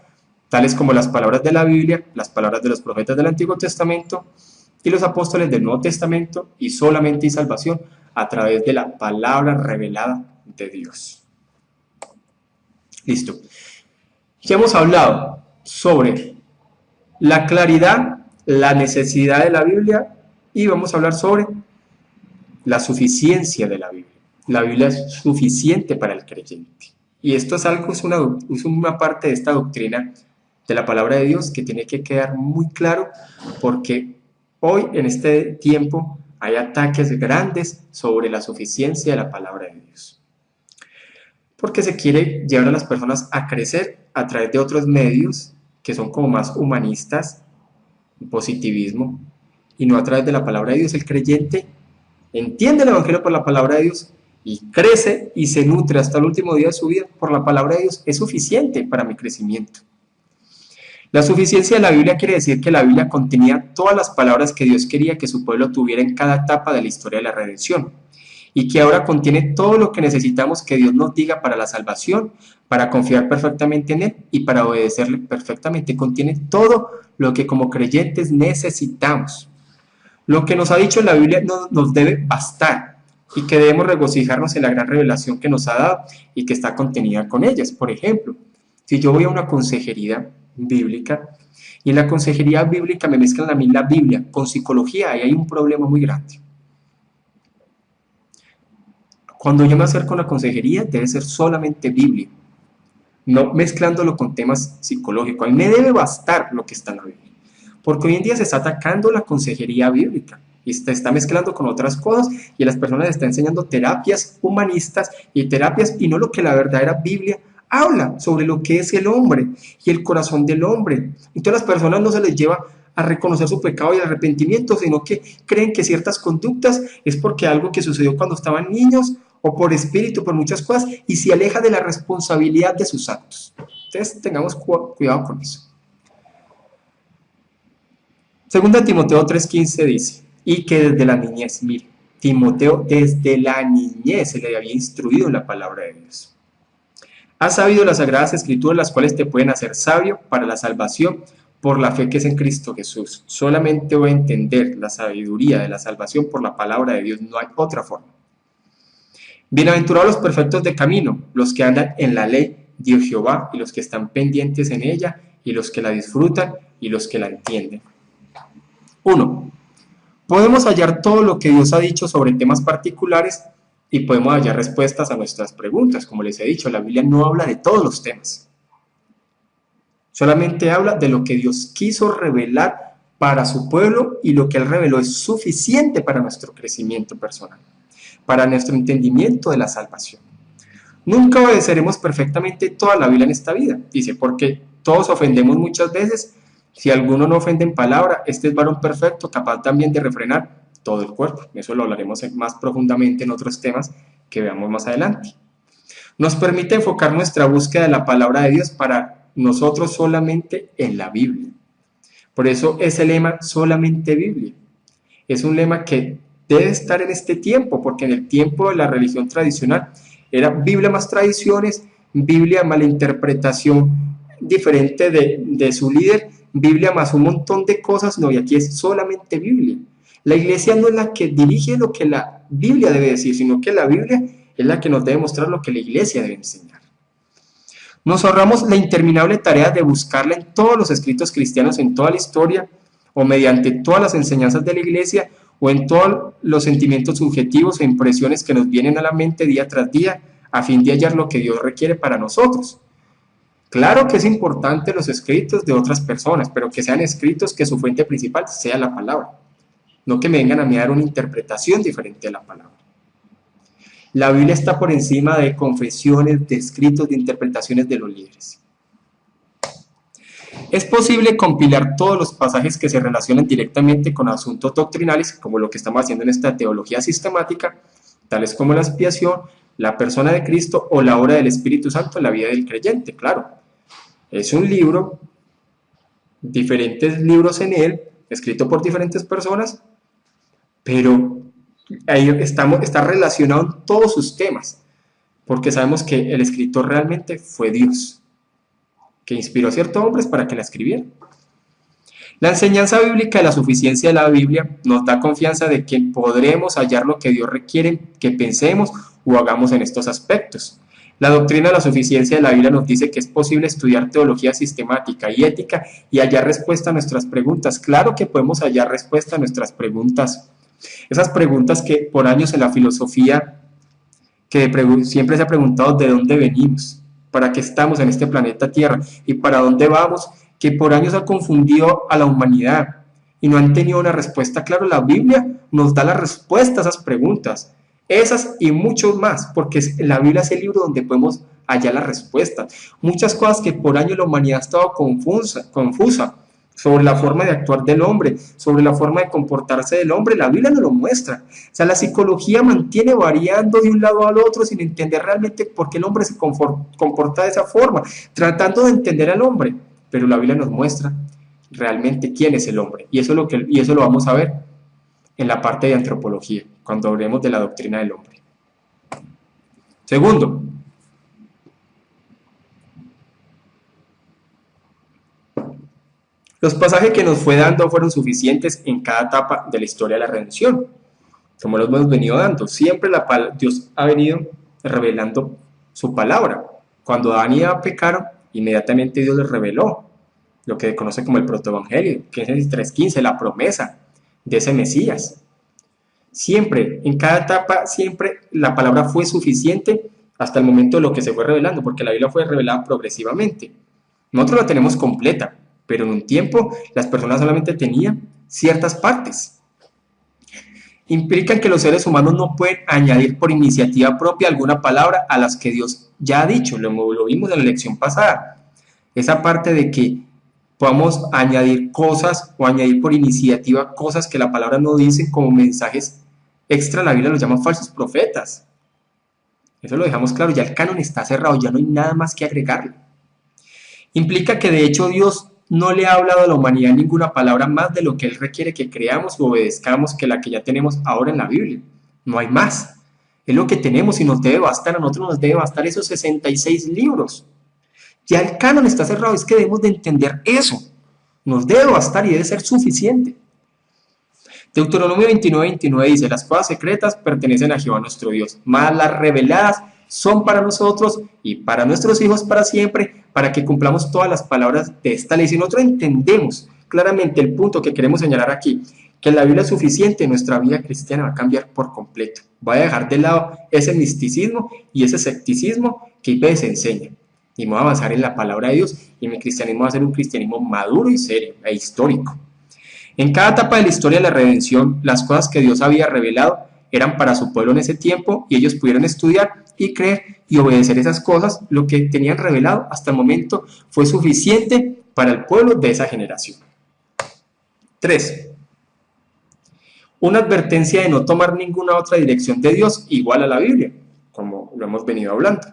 tales como las palabras de la Biblia, las palabras de los profetas del Antiguo Testamento y los apóstoles del Nuevo Testamento, y solamente hay salvación a través de la palabra revelada de Dios. Listo. Ya hemos hablado sobre la claridad, la necesidad de la Biblia, y vamos a hablar sobre la suficiencia de la Biblia. La Biblia es suficiente para el creyente. Y esto es algo, es una parte de esta doctrina de la palabra de Dios que tiene que quedar muy claro, porque hoy en este tiempo hay ataques grandes sobre la suficiencia de la palabra de Dios. Porque se quiere llevar a las personas a crecer a través de otros medios que son como más humanistas, positivismo, y no a través de la palabra de Dios. El creyente entiende el Evangelio por la palabra de Dios y crece y se nutre hasta el último día de su vida por la palabra de Dios. Es suficiente para mi crecimiento. La suficiencia de la Biblia quiere decir que la Biblia contenía todas las palabras que Dios quería que su pueblo tuviera en cada etapa de la historia de la redención, y que ahora contiene todo lo que necesitamos que Dios nos diga para la salvación, para confiar perfectamente en Él y para obedecerle perfectamente. Contiene todo lo que como creyentes necesitamos. Lo que nos ha dicho en la Biblia nos debe bastar, y que debemos regocijarnos en la gran revelación que nos ha dado y que está contenida con ellas. Por ejemplo, si yo voy a una consejería bíblica y en la consejería bíblica me mezclan a mí la Biblia con psicología, ahí hay un problema muy grande. Cuando yo me acerco a la consejería, debe ser solamente Biblia, no mezclándolo con temas psicológicos. A mí me debe bastar lo que está en la Biblia, porque hoy en día se está atacando la consejería bíblica y se está mezclando con otras cosas, y a las personas les está enseñando terapias humanistas y no lo que la verdadera Biblia habla sobre lo que es el hombre y el corazón del hombre. Entonces a las personas no se les lleva a reconocer su pecado y arrepentimiento, sino que creen que ciertas conductas es porque algo que sucedió cuando estaban niños, o por espíritu, por muchas cosas, y se aleja de la responsabilidad de sus actos. Entonces tengamos cuidado con eso. Segunda Timoteo 3:15 dice, y que desde la niñez, mire, Timoteo desde la niñez se le había instruido en la palabra de Dios. Has sabido las sagradas escrituras, las cuales te pueden hacer sabio para la salvación por la fe que es en Cristo Jesús. Solamente voy a entender la sabiduría de la salvación por la palabra de Dios, no hay otra forma. Bienaventurados los perfectos de camino, los que andan en la ley de Jehová, y los que están pendientes en ella, y los que la disfrutan, y los que la entienden. 1. Podemos hallar todo lo que Dios ha dicho sobre temas particulares, y podemos hallar respuestas a nuestras preguntas. Como les he dicho, la Biblia no habla de todos los temas. Solamente habla de lo que Dios quiso revelar para su pueblo, y lo que Él reveló es suficiente para nuestro crecimiento personal, para nuestro entendimiento de la salvación. Nunca obedeceremos perfectamente toda la Biblia en esta vida, dice, porque todos ofendemos muchas veces. Si alguno no ofende en palabra, este es varón perfecto, capaz también de refrenar todo el cuerpo. Eso lo hablaremos más profundamente en otros temas que veamos más adelante. Nos permite enfocar nuestra búsqueda de la palabra de Dios para nosotros solamente en la Biblia. Por eso ese lema, solamente Biblia, es un lema que debe estar en este tiempo, porque en el tiempo de la religión tradicional era Biblia más tradiciones, Biblia más la interpretación diferente de su líder, Biblia más un montón de cosas. No, y aquí es solamente Biblia. La iglesia no es la que dirige lo que la Biblia debe decir, sino que la Biblia es la que nos debe mostrar lo que la iglesia debe enseñar. Nos ahorramos la interminable tarea de buscarla en todos los escritos cristianos, en toda la historia, o mediante todas las enseñanzas de la iglesia, o en todos los sentimientos subjetivos e impresiones que nos vienen a la mente día tras día, a fin de hallar lo que Dios requiere para nosotros. Claro que es importante los escritos de otras personas, pero que sean escritos que su fuente principal sea la palabra, no que me vengan a mí a dar una interpretación diferente de la palabra. La Biblia está por encima de confesiones, de escritos, de interpretaciones de los líderes. Es posible compilar todos los pasajes que se relacionan directamente con asuntos doctrinales, como lo que estamos haciendo en esta teología sistemática, tales como la expiación, la persona de Cristo o la obra del Espíritu Santo en la vida del creyente. Claro, es un libro, diferentes libros en él, escrito por diferentes personas, pero ahí está relacionado en todos sus temas, porque sabemos que el escritor realmente fue Dios, que inspiró a ciertos hombres para que la escribieran. La enseñanza bíblica de la suficiencia de la Biblia nos da confianza de que podremos hallar lo que Dios requiere que pensemos o hagamos en estos aspectos. La doctrina de la suficiencia de la Biblia nos dice que es posible estudiar teología sistemática y ética y hallar respuesta a nuestras preguntas. Claro que podemos hallar respuesta a nuestras preguntas. Esas preguntas que por años en la filosofía siempre se ha preguntado de dónde venimos, para qué estamos en este planeta Tierra y para dónde vamos, que por años ha confundido a la humanidad y no han tenido una respuesta clara. La Biblia nos da la respuesta a esas preguntas, esas y muchos más, porque la Biblia es el libro donde podemos hallar la respuesta. Muchas cosas que por años la humanidad ha estado confusa sobre la forma de actuar del hombre, sobre la forma de comportarse del hombre, la Biblia nos lo muestra. O sea, la psicología mantiene variando de un lado al otro sin entender realmente por qué el hombre se comporta de esa forma, tratando de entender al hombre, pero la Biblia nos muestra realmente quién es el hombre, y eso lo vamos a ver en la parte de antropología, cuando hablemos de la doctrina del hombre. Segundo, los pasajes que nos fue dando fueron suficientes en cada etapa de la historia de la redención, como los hemos venido dando. Siempre Dios ha venido revelando su palabra. Cuando Adán y Eva pecaron, inmediatamente Dios les reveló lo que se conoce como el protoevangelio, Génesis 3:15, la promesa de ese Mesías. Siempre, en cada etapa, siempre la palabra fue suficiente hasta el momento de lo que se fue revelando, porque la Biblia fue revelada progresivamente. Nosotros la tenemos completa, pero en un tiempo las personas solamente tenían ciertas partes. Implican que los seres humanos no pueden añadir por iniciativa propia alguna palabra a las que Dios ya ha dicho. Lo vimos en la lección pasada. Esa parte de que podamos añadir cosas o añadir por iniciativa cosas que la palabra no dice como mensajes extra, la Biblia los llama falsos profetas. Eso lo dejamos claro, ya el canon está cerrado, ya no hay nada más que agregarle. Implica que de hecho Dios no le ha hablado a la humanidad ninguna palabra más de lo que Él requiere que creamos o obedezcamos que la que ya tenemos ahora en la Biblia. No hay más. Es lo que tenemos y nos debe bastar, a nosotros nos debe bastar esos 66 libros. Ya el canon está cerrado, es que debemos de entender eso. Nos debe bastar y debe ser suficiente. Deuteronomio 29:29 dice: las cosas secretas pertenecen a Jehová nuestro Dios, mas las reveladas son para nosotros y para nuestros hijos para siempre, para que cumplamos todas las palabras de esta ley. Si nosotros entendemos claramente el punto que queremos señalar aquí, que la Biblia es suficiente, nuestra vida cristiana va a cambiar por completo. Va a dejar de lado ese misticismo y ese escepticismo que a veces se enseña. Y me voy a avanzar en la palabra de Dios, y mi cristianismo va a ser un cristianismo maduro y serio e histórico. En cada etapa de la historia de la redención, las cosas que Dios había revelado eran para su pueblo en ese tiempo, y ellos pudieron estudiar y creer y obedecer esas cosas. Lo que tenían revelado hasta el momento fue suficiente para el pueblo de esa generación. 3. Una advertencia de no tomar ninguna otra dirección de Dios igual a la Biblia, como lo hemos venido hablando.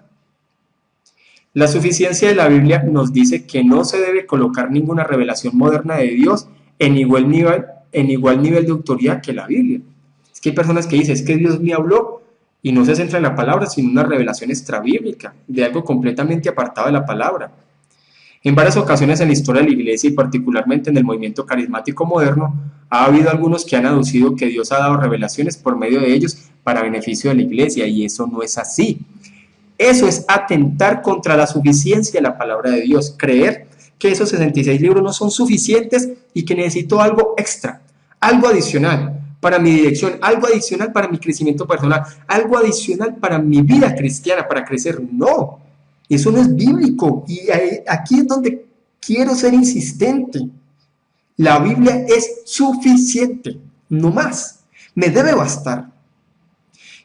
La suficiencia de la Biblia nos dice que no se debe colocar ninguna revelación moderna de Dios en igual nivel de autoridad que la Biblia. Es que hay personas que dicen, es que Dios me habló, y no se centra en la palabra, sino en una revelación extrabíblica, de algo completamente apartado de la palabra. En varias ocasiones en la historia de la Iglesia, y particularmente en el movimiento carismático moderno, ha habido algunos que han aducido que Dios ha dado revelaciones por medio de ellos para beneficio de la Iglesia, y eso no es así. Eso es atentar contra la suficiencia de la palabra de Dios, creer que esos 66 libros no son suficientes y que necesito algo extra, algo adicional para mi dirección, algo adicional para mi crecimiento personal, algo adicional para mi vida cristiana, para crecer. No, eso no es bíblico, y aquí es donde quiero ser insistente. La Biblia es suficiente, no más, me debe bastar.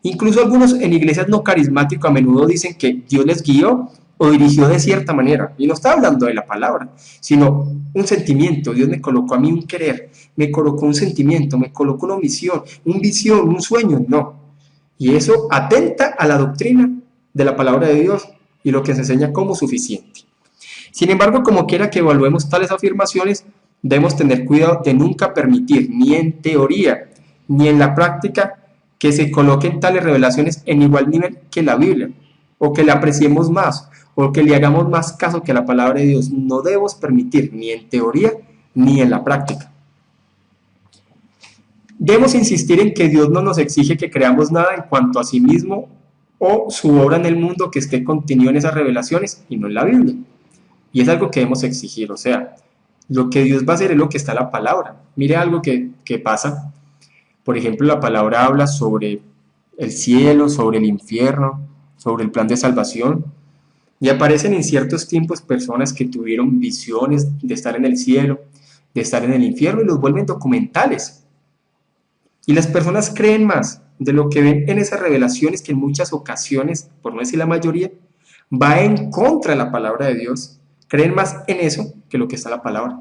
Incluso algunos en iglesias no carismáticas a menudo dicen que Dios les guió o dirigió de cierta manera, y no está hablando de la palabra, sino un sentimiento. Dios me colocó a mí un querer, me colocó un sentimiento, me colocó una visión, un sueño. No, y eso atenta a la doctrina de la palabra de Dios y lo que se enseña como suficiente. Sin embargo, como quiera que evaluemos tales afirmaciones, debemos tener cuidado de nunca permitir, ni en teoría, ni en la práctica que se coloquen tales revelaciones en igual nivel que la Biblia, o que le apreciemos más, o que le hagamos más caso que a la palabra de Dios. No debemos permitir ni en teoría ni en la práctica. Debemos insistir en que Dios no nos exige que creamos nada en cuanto a sí mismo o su obra en el mundo que esté contenido en esas revelaciones y no en la Biblia. Y es algo que debemos exigir, o sea, lo que Dios va a hacer es lo que está en la palabra. Mire algo que pasa. Por ejemplo, la palabra habla sobre el cielo, sobre el infierno, sobre el plan de salvación. Y aparecen en ciertos tiempos personas que tuvieron visiones de estar en el cielo, de estar en el infierno, y los vuelven documentales. Y las personas creen más de lo que ven en esas revelaciones, que en muchas ocasiones, por no decir la mayoría, va en contra de la palabra de Dios. Creen más en eso que lo que está en la palabra.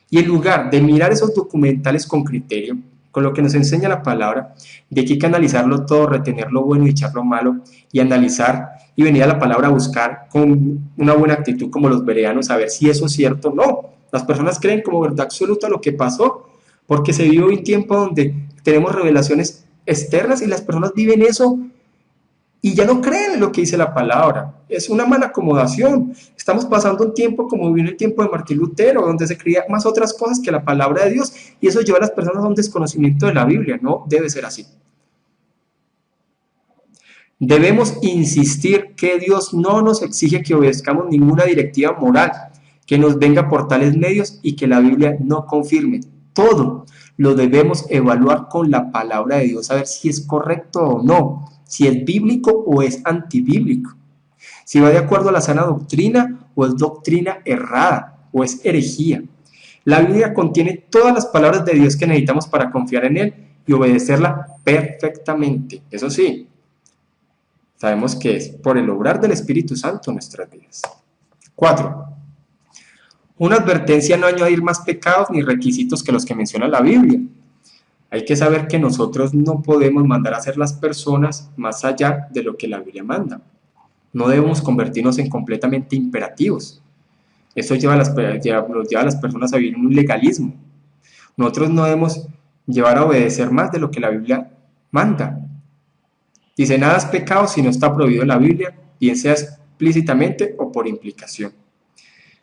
Y en lugar de mirar esos documentales con criterio, con lo que nos enseña la palabra, de que hay que analizarlo todo, retener lo bueno y echar lo malo, y analizar y venir a la palabra a buscar con una buena actitud como los bereanos, a ver si eso es cierto o no. Las personas creen como verdad absoluta lo que pasó, porque se vive un tiempo donde tenemos revelaciones externas y las personas viven eso y ya no creen en lo que dice la palabra. Es una mala acomodación. Estamos pasando un tiempo como vino el tiempo de Martín Lutero, donde se creía más otras cosas que la palabra de Dios, y eso lleva a las personas a un desconocimiento de la Biblia. No debe ser así. Debemos insistir que Dios no nos exige que obedezcamos ninguna directiva moral que nos venga por tales medios y que la Biblia no confirme. Todo lo debemos evaluar con la palabra de Dios, a ver si es correcto o no, si es bíblico o es antibíblico, si va de acuerdo a la sana doctrina o es doctrina errada o es herejía. La Biblia contiene todas las palabras de Dios que necesitamos para confiar en Él y obedecerla perfectamente. Eso sí, sabemos que es por el obrar del Espíritu Santo en nuestras vidas. 4. Una advertencia: no añadir más pecados ni requisitos que los que menciona la Biblia. Hay que saber que nosotros no podemos mandar a hacer las personas más allá de lo que la Biblia manda. No debemos convertirnos en completamente imperativos. Eso lleva a las personas a vivir en un legalismo. Nosotros no debemos llevar a obedecer más de lo que la Biblia manda. Dice: nada es pecado si no está prohibido en la Biblia, bien sea explícitamente o por implicación.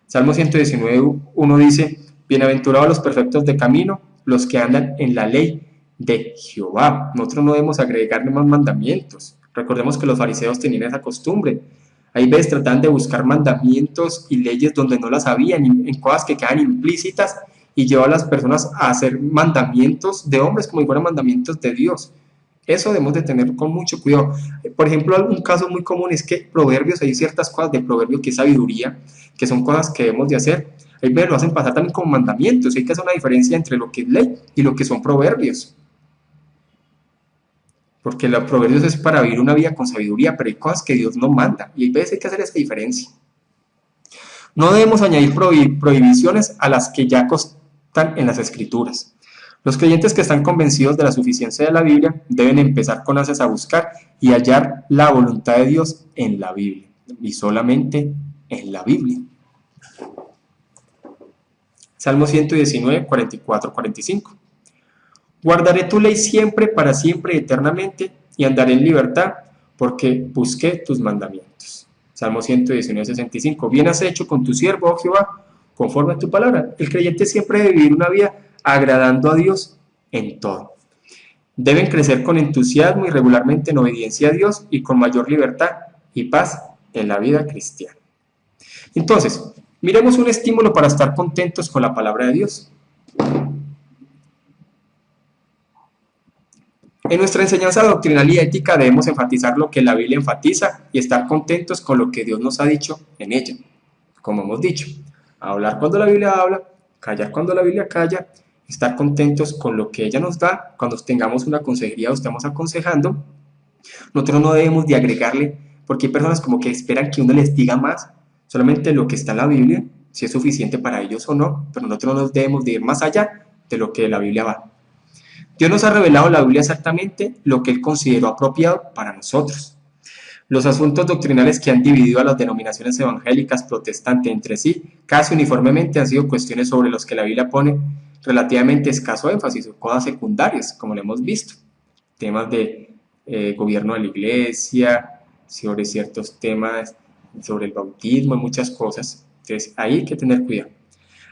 Salmo 119:1 dice: bienaventurados los perfectos de camino, los que andan en la ley de Jehová. Nosotros no debemos agregarle más mandamientos. Recordemos que los fariseos tenían esa costumbre. Hay veces tratan de buscar mandamientos y leyes donde no las había, en cosas que quedan implícitas, y lleva a las personas a hacer mandamientos de hombres como si fueran mandamientos de Dios. Eso debemos de tener con mucho cuidado. Por ejemplo, un caso muy común es que Proverbios, hay ciertas cosas de Proverbios que es sabiduría, que son cosas que debemos de hacer. Hay veces lo hacen pasar también como mandamientos. Hay que hacer una diferencia entre lo que es ley y lo que son proverbios. Porque los proverbios es para vivir una vida con sabiduría, pero hay cosas que Dios no manda, y hay veces hay que hacer esa diferencia. No debemos añadir prohibiciones a las que ya constan en las Escrituras. Los creyentes que están convencidos de la suficiencia de la Biblia deben empezar con ansias a buscar y hallar la voluntad de Dios en la Biblia, y solamente en la Biblia. Salmo 119, 44, 45. Guardaré tu ley siempre, para siempre y eternamente, y andaré en libertad, porque busqué tus mandamientos. Salmo 119, 65. Bien has hecho con tu siervo, oh Jehová, conforme a tu palabra. El creyente siempre debe vivir una vida agradando a Dios en todo. Deben crecer con entusiasmo y regularmente en obediencia a Dios, y con mayor libertad y paz en la vida cristiana. Entonces, miremos un estímulo para estar contentos con la palabra de Dios. En nuestra enseñanza doctrinal y ética debemos enfatizar lo que la Biblia enfatiza y estar contentos con lo que Dios nos ha dicho en ella. Como hemos dicho, hablar cuando la Biblia habla, callar cuando la Biblia calla, estar contentos con lo que ella nos da. Cuando tengamos una consejería o estamos aconsejando, nosotros no debemos de agregarle, porque hay personas como que esperan que uno les diga más, solamente lo que está en la Biblia, si es suficiente para ellos o no, pero nosotros no nos debemos de ir más allá de lo que la Biblia va. Dios nos ha revelado en la Biblia exactamente lo que Él consideró apropiado para nosotros. Los asuntos doctrinales que han dividido a las denominaciones evangélicas protestantes entre sí casi uniformemente han sido cuestiones sobre las que la Biblia pone relativamente escaso énfasis, o cosas secundarias, como lo hemos visto. Temas de gobierno de la iglesia, sobre ciertos temas, sobre el bautismo y muchas cosas. Entonces, ahí hay que tener cuidado.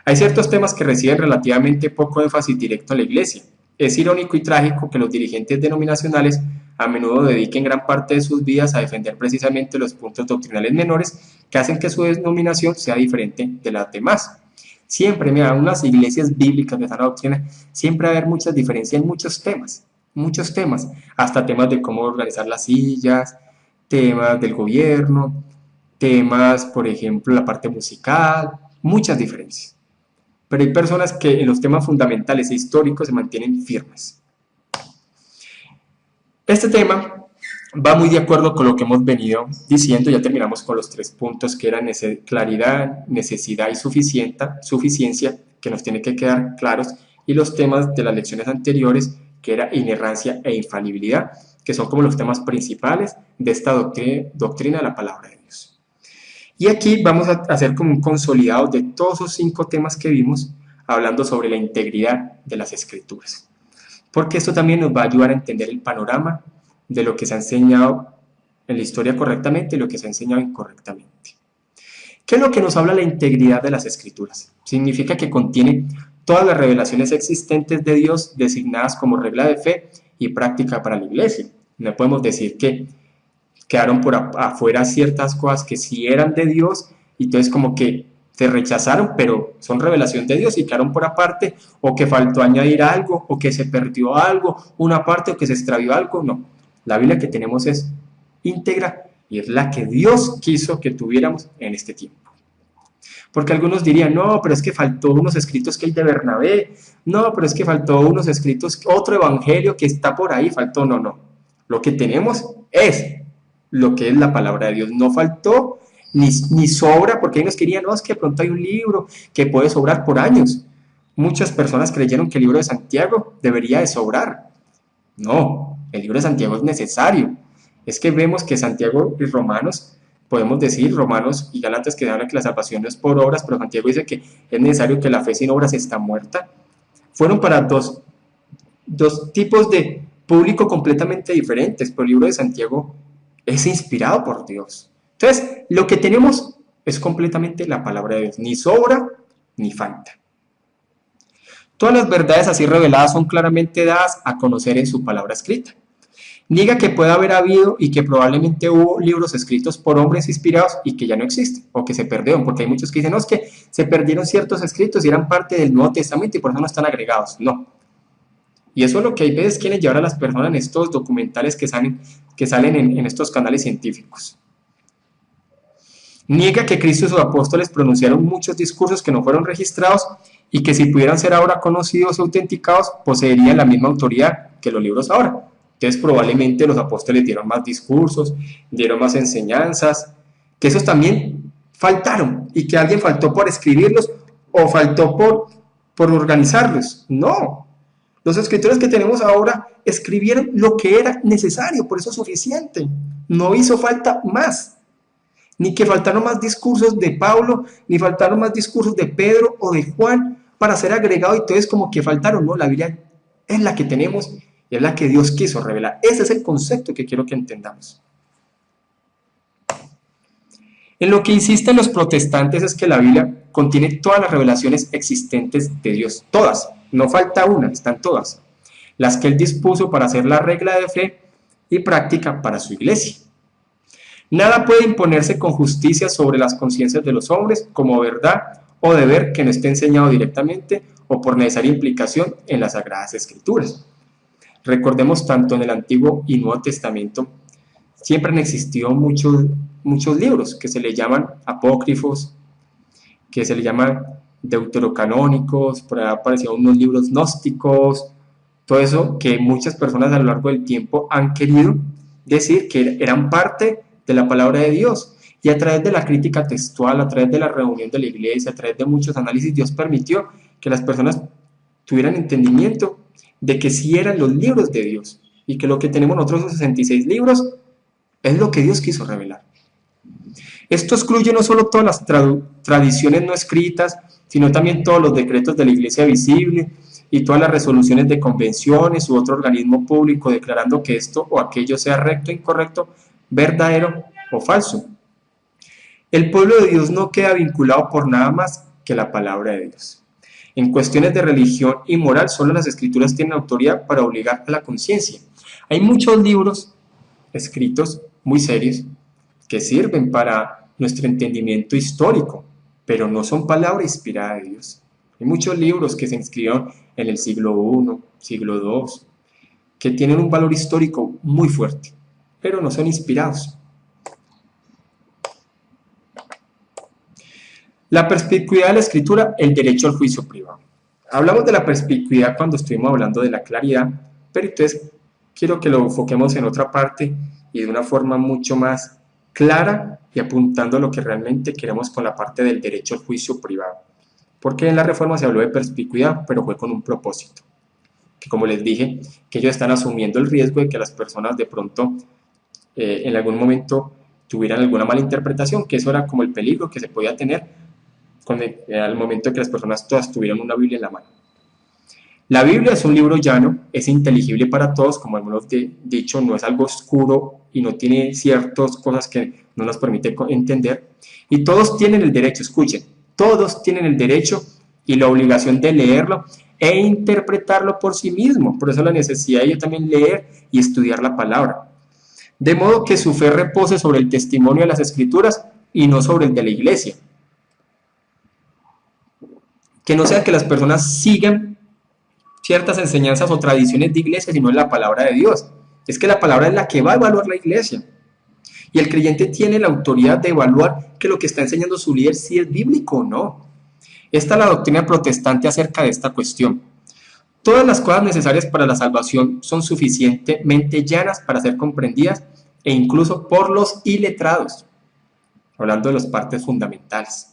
Hay ciertos temas que reciben relativamente poco énfasis directo en la iglesia. Es irónico y trágico que los dirigentes denominacionales a menudo dediquen gran parte de sus vidas a defender precisamente los puntos doctrinales menores que hacen que su denominación sea diferente de las demás. Siempre, mira, unas iglesias bíblicas de sana doctrina, siempre va a haber muchas diferencias en muchos temas, hasta temas de cómo organizar las sillas, temas del gobierno, temas, por ejemplo, la parte musical, muchas diferencias. Pero hay personas que en los temas fundamentales e históricos se mantienen firmes. Este tema va muy de acuerdo con lo que hemos venido diciendo. Ya terminamos con los 3 puntos que eran claridad, necesidad y suficiencia, que nos tiene que quedar claros, y los temas de las lecciones anteriores, que era inerrancia e infalibilidad, que son como los temas principales de esta doctrina de la palabra de Dios. Y aquí vamos a hacer como un consolidado de todos esos 5 temas que vimos, hablando sobre la integridad de las escrituras. Porque esto también nos va a ayudar a entender el panorama de lo que se ha enseñado en la historia correctamente y lo que se ha enseñado incorrectamente. ¿Qué es lo que nos habla la integridad de las escrituras? Significa que contiene todas las revelaciones existentes de Dios designadas como regla de fe y práctica para la iglesia. No podemos decir que quedaron por afuera ciertas cosas que sí eran de Dios y entonces como que se rechazaron, pero son revelación de Dios y quedaron por aparte, o que faltó añadir algo, o que se perdió algo, una parte, o que se extravió algo. No, la Biblia que tenemos es íntegra y es la que Dios quiso que tuviéramos en este tiempo. Porque algunos dirían, no, pero es que faltó unos escritos que hay de Bernabé, no, pero es que faltó unos escritos, otro evangelio que está por ahí, faltó, no. Lo que tenemos es lo que es la palabra de Dios, no faltó ni sobra, porque ellos querían, no, es que pronto hay un libro que puede sobrar por años. Muchas personas creyeron que el libro de Santiago debería de sobrar. No, el libro de Santiago es necesario. Es que vemos que Santiago y Romanos, podemos decir, Romanos y Gálatas, que hablan que la salvación no es por obras, pero Santiago dice que es necesario que la fe sin obras está muerta. Fueron para dos tipos de público completamente diferentes, pero el libro de Santiago es inspirado por Dios. Entonces, lo que tenemos es completamente la palabra de Dios, ni sobra ni falta. Todas las verdades así reveladas son claramente dadas a conocer en su palabra escrita. Niega que pueda haber habido y que probablemente hubo libros escritos por hombres inspirados y que ya no existen, o que se perdieron, porque hay muchos que dicen, no, es que se perdieron ciertos escritos y eran parte del Nuevo Testamento y por eso no están agregados. No. Y eso es lo que hay veces quieren llevar a las personas en estos documentales que salen en estos canales científicos. Niega que Cristo y sus apóstoles pronunciaron muchos discursos que no fueron registrados y que si pudieran ser ahora conocidos o autenticados, poseerían la misma autoridad que los libros ahora. Entonces probablemente los apóstoles dieron más discursos, dieron más enseñanzas, que esos también faltaron y que alguien faltó por escribirlos o faltó por organizarlos. No, los escritores que tenemos ahora escribieron lo que era necesario, por eso es suficiente, no hizo falta más. Ni que faltaron más discursos de Pablo, ni faltaron más discursos de Pedro o de Juan para ser agregado y entonces como que faltaron. No, la Biblia es la que tenemos y es la que Dios quiso revelar. Ese es el concepto que quiero que entendamos. En lo que insisten los protestantes es que la Biblia contiene todas las revelaciones existentes de Dios, todas, no falta una, están todas, las que Él dispuso para hacer la regla de fe y práctica para su iglesia. Nada puede imponerse con justicia sobre las conciencias de los hombres como verdad o deber que no esté enseñado directamente o por necesaria implicación en las Sagradas Escrituras. Recordemos, tanto en el Antiguo y Nuevo Testamento siempre han existido muchos libros que se le llaman apócrifos, que se le llaman deuterocanónicos, por ahí aparecieron unos libros gnósticos, todo eso que muchas personas a lo largo del tiempo han querido decir que eran parte de la palabra de Dios, y a través de la crítica textual, a través de la reunión de la iglesia, a través de muchos análisis, Dios permitió que las personas tuvieran entendimiento de que sí eran los libros de Dios, y que lo que tenemos nosotros, los 66 libros, es lo que Dios quiso revelar. Esto excluye no solo todas las tradiciones no escritas, sino también todos los decretos de la iglesia visible, y todas las resoluciones de convenciones u otro organismo público declarando que esto o aquello sea recto o incorrecto, verdadero o falso. El pueblo de Dios no queda vinculado por nada más que la palabra de Dios. En cuestiones de religión y moral, solo las escrituras tienen autoridad para obligar a la conciencia. Hay muchos libros escritos muy serios que sirven para nuestro entendimiento histórico, pero no son palabra inspirada de Dios. Hay muchos libros que se escribieron en el siglo I, siglo II, que tienen un valor histórico muy fuerte, pero no son inspirados. La perspicuidad de la escritura, el derecho al juicio privado. Hablamos de la perspicuidad cuando estuvimos hablando de la claridad, pero entonces quiero que lo enfoquemos en otra parte y de una forma mucho más clara y apuntando a lo que realmente queremos con la parte del derecho al juicio privado. Porque en la Reforma se habló de perspicuidad, pero fue con un propósito. Que como les dije, que ellos están asumiendo el riesgo de que las personas de pronto en algún momento tuvieran alguna mala interpretación, que eso era como el peligro que se podía tener al momento de que las personas todas tuvieran una Biblia en la mano. La Biblia es un libro llano, es inteligible para todos, como hemos dicho, no es algo oscuro y no tiene ciertas cosas que no nos permite entender. Y todos tienen el derecho, escuchen, todos tienen el derecho y la obligación de leerlo e interpretarlo por sí mismo. Por eso la necesidad de ellos también leer y estudiar la palabra. De modo que su fe repose sobre el testimonio de las Escrituras y no sobre el de la iglesia. Que no sea que las personas sigan ciertas enseñanzas o tradiciones de iglesia, sino en la palabra de Dios. Es que la palabra es la que va a evaluar la iglesia. Y el creyente tiene la autoridad de evaluar que lo que está enseñando su líder si es bíblico o no. Esta es la doctrina protestante acerca de esta cuestión. Todas las cosas necesarias para la salvación son suficientemente llanas para ser comprendidas e incluso por los iletrados, hablando de las partes fundamentales.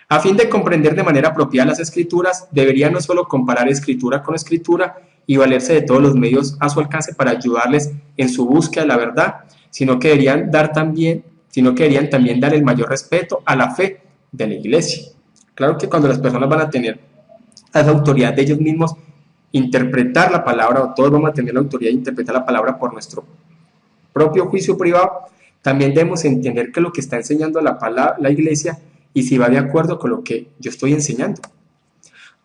A fin de comprender de manera apropiada las escrituras, debería no solo comparar escritura con escritura y valerse de todos los medios a su alcance para ayudarles en su búsqueda de la verdad, sino que deberían también dar el mayor respeto a la fe de la iglesia. Claro que cuando las personas van a tener esa autoridad de ellos mismos, interpretar la palabra, o todos vamos a tener la autoridad de interpretar la palabra por nuestro propio juicio privado, también debemos entender que lo que está enseñando la iglesia y si va de acuerdo con lo que yo estoy enseñando.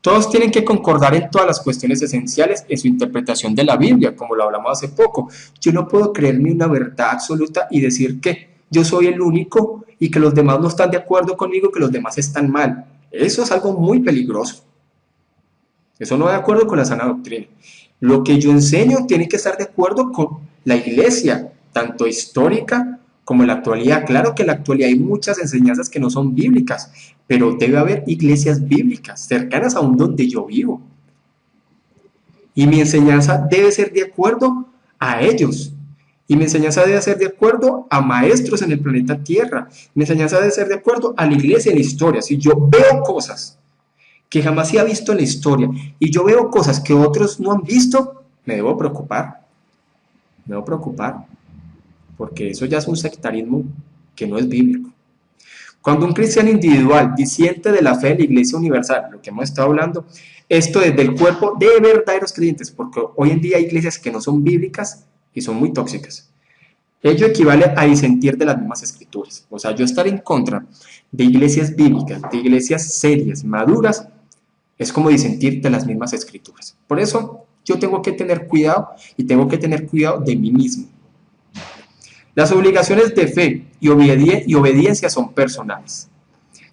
Todos tienen que concordar en todas las cuestiones esenciales en su interpretación de la Biblia, como lo hablamos hace poco. Yo no puedo creerme una verdad absoluta y decir que yo soy el único y que los demás no están de acuerdo conmigo, que los demás están mal. Eso es algo muy peligroso. Eso no va de acuerdo con la sana doctrina. Lo que yo enseño tiene que estar de acuerdo con la iglesia, tanto histórica como en la actualidad. Claro que en la actualidad hay muchas enseñanzas que no son bíblicas, pero debe haber iglesias bíblicas cercanas a donde yo vivo. Y mi enseñanza debe ser de acuerdo a ellos. Y mi enseñanza debe ser de acuerdo a maestros en el planeta Tierra. Mi enseñanza debe ser de acuerdo a la iglesia en la historia. Si yo veo cosas que jamás se ha visto en la historia y yo veo cosas que otros no han visto, me debo preocupar. Me debo preocupar. Porque eso ya es un sectarismo que no es bíblico. Cuando un cristiano individual disiente de la fe de la Iglesia Universal, lo que hemos estado hablando, esto es del cuerpo de verdaderos creyentes, porque hoy en día hay iglesias que no son bíblicas y son muy tóxicas. Ello equivale a disentir de las mismas escrituras. O sea, yo estar en contra de iglesias bíblicas, de iglesias serias, maduras, es como disentir de las mismas escrituras. Por eso yo tengo que tener cuidado y tengo que tener cuidado de mí mismo. Las obligaciones de fe y obediencia son personales.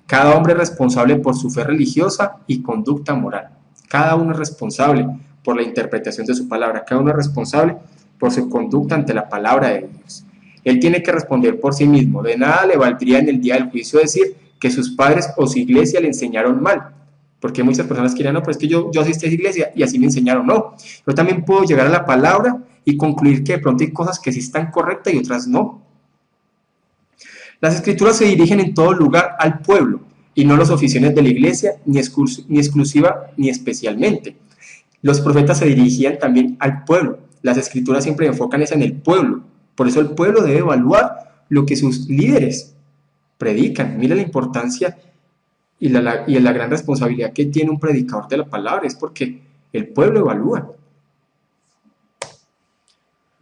Cada hombre es responsable por su fe religiosa y conducta moral. Cada uno es responsable por la interpretación de su palabra. Cada uno es responsable por su conducta ante la palabra de Dios. Él tiene que responder por sí mismo. De nada le valdría en el día del juicio decir que sus padres o su iglesia le enseñaron mal. Porque muchas personas quieren, no, pero es que yo asistí a esa iglesia y así me enseñaron. No, yo también puedo llegar a la palabra y concluir que de pronto hay cosas que sí están correctas y otras no. Las escrituras se dirigen en todo lugar al pueblo y no las oficinas de la iglesia, ni exclusiva ni especialmente. Los profetas se dirigían también al pueblo. Las escrituras siempre enfocan en el pueblo. Por eso el pueblo debe evaluar lo que sus líderes predican. Mira la importancia y la gran responsabilidad que tiene un predicador de la palabra. Es porque el pueblo evalúa.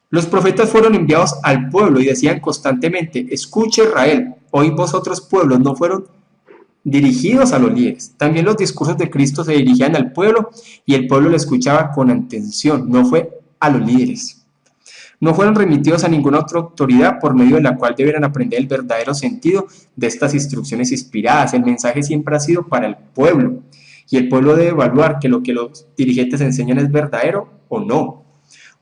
Los profetas fueron enviados al pueblo y decían constantemente: escuche Israel, hoy vosotros pueblos, no fueron dirigidos a los líderes. También los discursos de Cristo se dirigían al pueblo y el pueblo lo escuchaba con atención, no fue a los líderes. No fueron remitidos a ninguna otra autoridad por medio de la cual debieran aprender el verdadero sentido de estas instrucciones inspiradas. El mensaje siempre ha sido para el pueblo y el pueblo debe evaluar que lo que los dirigentes enseñan es verdadero o no.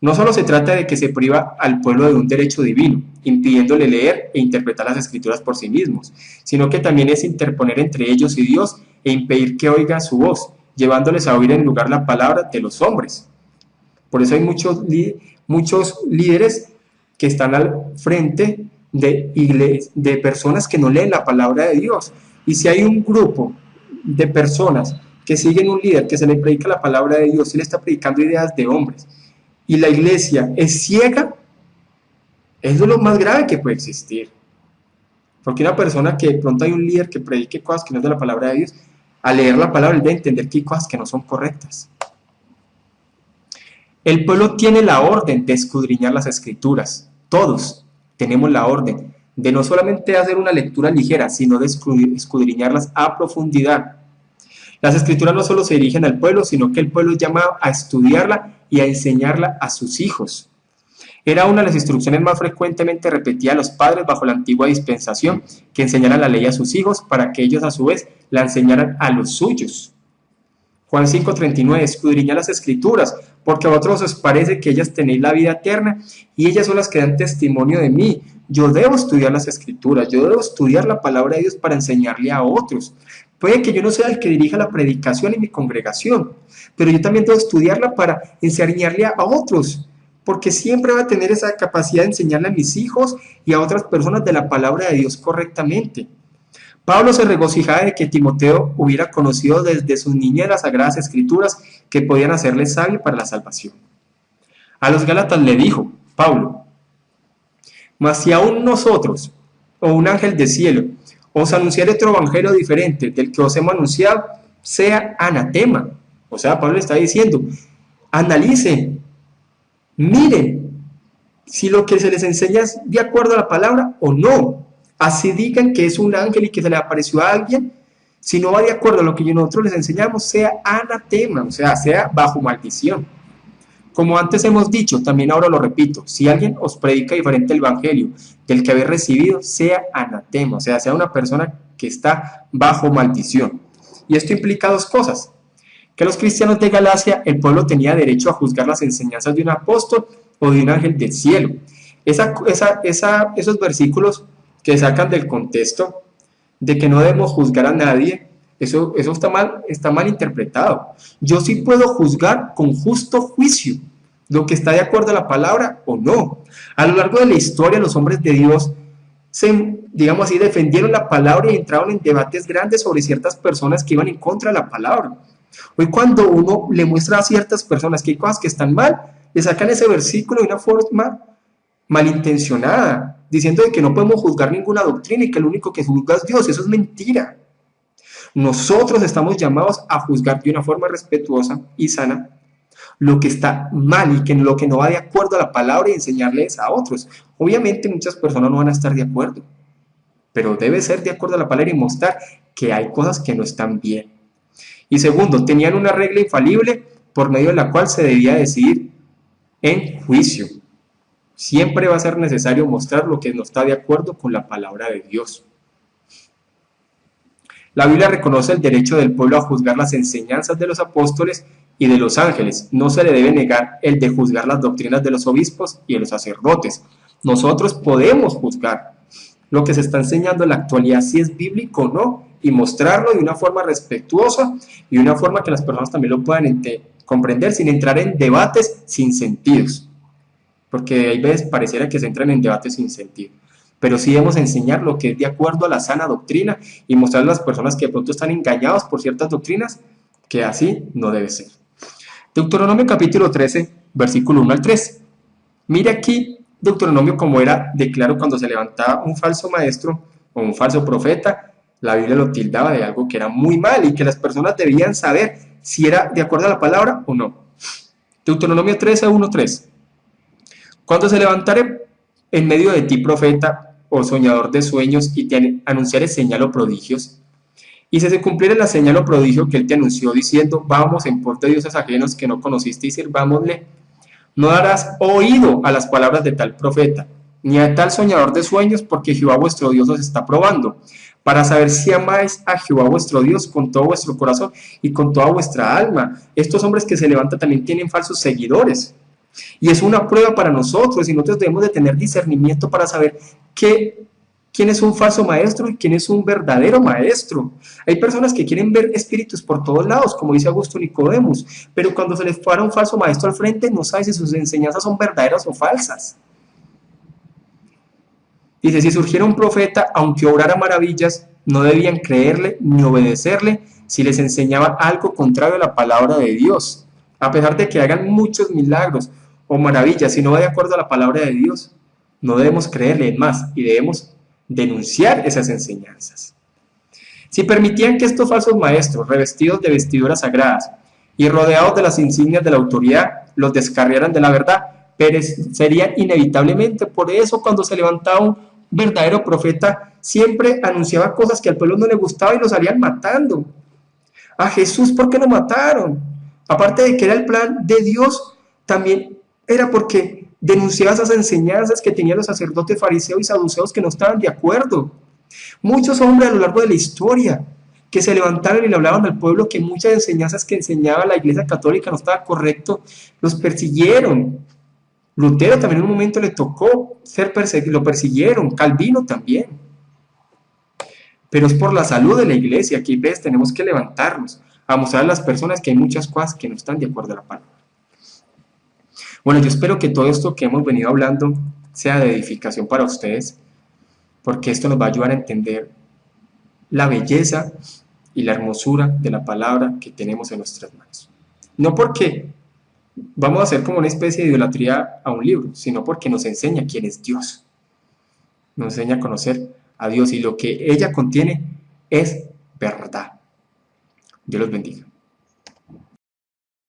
No solo se trata de que se priva al pueblo de un derecho divino, impidiéndole leer e interpretar las escrituras por sí mismos, sino que también es interponer entre ellos y Dios e impedir que oigan su voz, llevándoles a oír en lugar la palabra de los hombres. Por eso hay muchos líderes que están al frente de personas que no leen la palabra de Dios. Y si hay un grupo de personas que siguen un líder que se le predica la palabra de Dios, y le está predicando ideas de hombres, y la iglesia es ciega, eso es lo más grave que puede existir. Porque una persona que de pronto hay un líder que predique cosas que no es de la palabra de Dios, al leer la palabra él debe entender que hay cosas que no son correctas. El pueblo tiene la orden de escudriñar las escrituras. Todos tenemos la orden de no solamente hacer una lectura ligera, sino de escudriñarlas a profundidad. Las escrituras no solo se dirigen al pueblo, sino que el pueblo es llamado a estudiarla y a enseñarla a sus hijos. Era una de las instrucciones más frecuentemente repetidas a los padres bajo la antigua dispensación, que enseñaran la ley a sus hijos para que ellos a su vez la enseñaran a los suyos. Juan 5:39, escudriñad las escrituras, porque a vosotros os parece que ellas tenéis la vida eterna, y ellas son las que dan testimonio de mí. Yo debo estudiar las escrituras, yo debo estudiar la palabra de Dios para enseñarle a otros. Puede que yo no sea el que dirija la predicación en mi congregación, pero yo también debo estudiarla para enseñarle a otros, porque siempre va a tener esa capacidad de enseñarle a mis hijos y a otras personas de la palabra de Dios correctamente. Pablo se regocijaba de que Timoteo hubiera conocido desde su niñez las sagradas escrituras que podían hacerle sabio para la salvación. A los Gálatas le dijo Pablo: mas si aún nosotros, o un ángel del cielo, os anunciare otro evangelio diferente del que os hemos anunciado, sea anatema. O sea, Pablo está diciendo, analicen, miren si lo que se les enseña es de acuerdo a la palabra o no. Así digan que es un ángel y que se le apareció a alguien, si no va de acuerdo a lo que nosotros les enseñamos, sea anatema, o sea, sea bajo maldición. Como antes hemos dicho, también ahora lo repito, si alguien os predica diferente el evangelio del que habéis recibido, sea anatema, o sea una persona que está bajo maldición. Y esto implica dos cosas: que los cristianos de Galacia, el pueblo tenía derecho a juzgar las enseñanzas de un apóstol o de un ángel del cielo. Esos versículos que sacan del contexto de que no debemos juzgar a nadie, eso está mal interpretado. Yo sí puedo juzgar con justo juicio lo que está de acuerdo a la palabra o no. A lo largo de la historia, los hombres de Dios digamos así, defendieron la palabra y entraron en debates grandes sobre ciertas personas que iban en contra de la palabra. Hoy cuando uno le muestra a ciertas personas que hay cosas que están mal, le sacan ese versículo de una forma malintencionada, diciendo de que no podemos juzgar ninguna doctrina y que el único que juzga es Dios. Eso es mentira. Nosotros estamos llamados a juzgar de una forma respetuosa y sana lo que está mal y lo que no va de acuerdo a la palabra y enseñarles a otros. Obviamente muchas personas no van a estar de acuerdo, pero debe ser de acuerdo a la palabra y mostrar que hay cosas que no están bien. Y segundo, tenían una regla infalible por medio de la cual se debía decidir en juicio. Siempre va a ser necesario mostrar lo que no está de acuerdo con la palabra de Dios. La Biblia reconoce el derecho del pueblo a juzgar las enseñanzas de los apóstoles y de los ángeles. No se le debe negar el de juzgar las doctrinas de los obispos y de los sacerdotes. Nosotros podemos juzgar lo que se está enseñando en la actualidad, si es bíblico o no, y mostrarlo de una forma respetuosa y de una forma que las personas también lo puedan comprender sin entrar en debates sin sentidos. Porque hay veces pareciera que se entran en debates sin sentido. Pero sí debemos enseñar lo que es de acuerdo a la sana doctrina y mostrar a las personas que de pronto están engañados por ciertas doctrinas que así no debe ser. Deuteronomio capítulo 13, versículo 1 al 3. Mire aquí Deuteronomio como era de claro cuando se levantaba un falso maestro o un falso profeta. La Biblia lo tildaba de algo que era muy mal y que las personas debían saber si era de acuerdo a la palabra o no. Deuteronomio 13:1-3. Cuando se levantare en medio de ti profeta o soñador de sueños y te anunciare señal o prodigios, y si se cumpliere la señal o prodigio que él te anunció diciendo, vamos en pos de dioses ajenos que no conociste y sirvámosle, no darás oído a las palabras de tal profeta, ni a tal soñador de sueños, porque Jehová vuestro Dios os está probando, para saber si amáis a Jehová vuestro Dios con todo vuestro corazón y con toda vuestra alma. Estos hombres que se levantan también tienen falsos seguidores. Y es una prueba para nosotros, y nosotros debemos de tener discernimiento para saber quién es un falso maestro y quién es un verdadero maestro. Hay personas que quieren ver espíritus por todos lados, como dice Augusto Nicodemus, pero cuando se les para un falso maestro al frente, no sabe si sus enseñanzas son verdaderas o falsas. Dice, si surgiera un profeta, aunque obrara maravillas, no debían creerle ni obedecerle si les enseñaba algo contrario a la palabra de Dios. A pesar de que hagan muchos milagros o maravillas, si no va de acuerdo a la palabra de Dios, no debemos creerle más y debemos denunciar esas enseñanzas. Si permitían que estos falsos maestros, revestidos de vestiduras sagradas y rodeados de las insignias de la autoridad, los descarriaran de la verdad, perecerían inevitablemente. Por eso, cuando se levantaba un verdadero profeta, siempre anunciaba cosas que al pueblo no le gustaba y lo salían matando. A Jesús, ¿por qué lo mataron? Aparte de que era el plan de Dios, también era porque denunciaba esas enseñanzas que tenían los sacerdotes fariseos y saduceos que no estaban de acuerdo. Muchos hombres a lo largo de la historia que se levantaron y le hablaban al pueblo que muchas enseñanzas que enseñaba la Iglesia Católica no estaba correcto, los persiguieron. Lutero también en un momento le tocó ser perseguido, lo persiguieron, Calvino también. Pero es por la salud de la Iglesia que ves, tenemos que levantarnos a mostrar a las personas que hay muchas cosas que no están de acuerdo a la palabra. Bueno, yo espero que todo esto que hemos venido hablando sea de edificación para ustedes, porque esto nos va a ayudar a entender la belleza y la hermosura de la palabra que tenemos en nuestras manos. No porque vamos a hacer como una especie de idolatría a un libro, sino porque nos enseña quién es Dios. Nos enseña a conocer a Dios y lo que ella contiene es verdad. Dios los bendiga.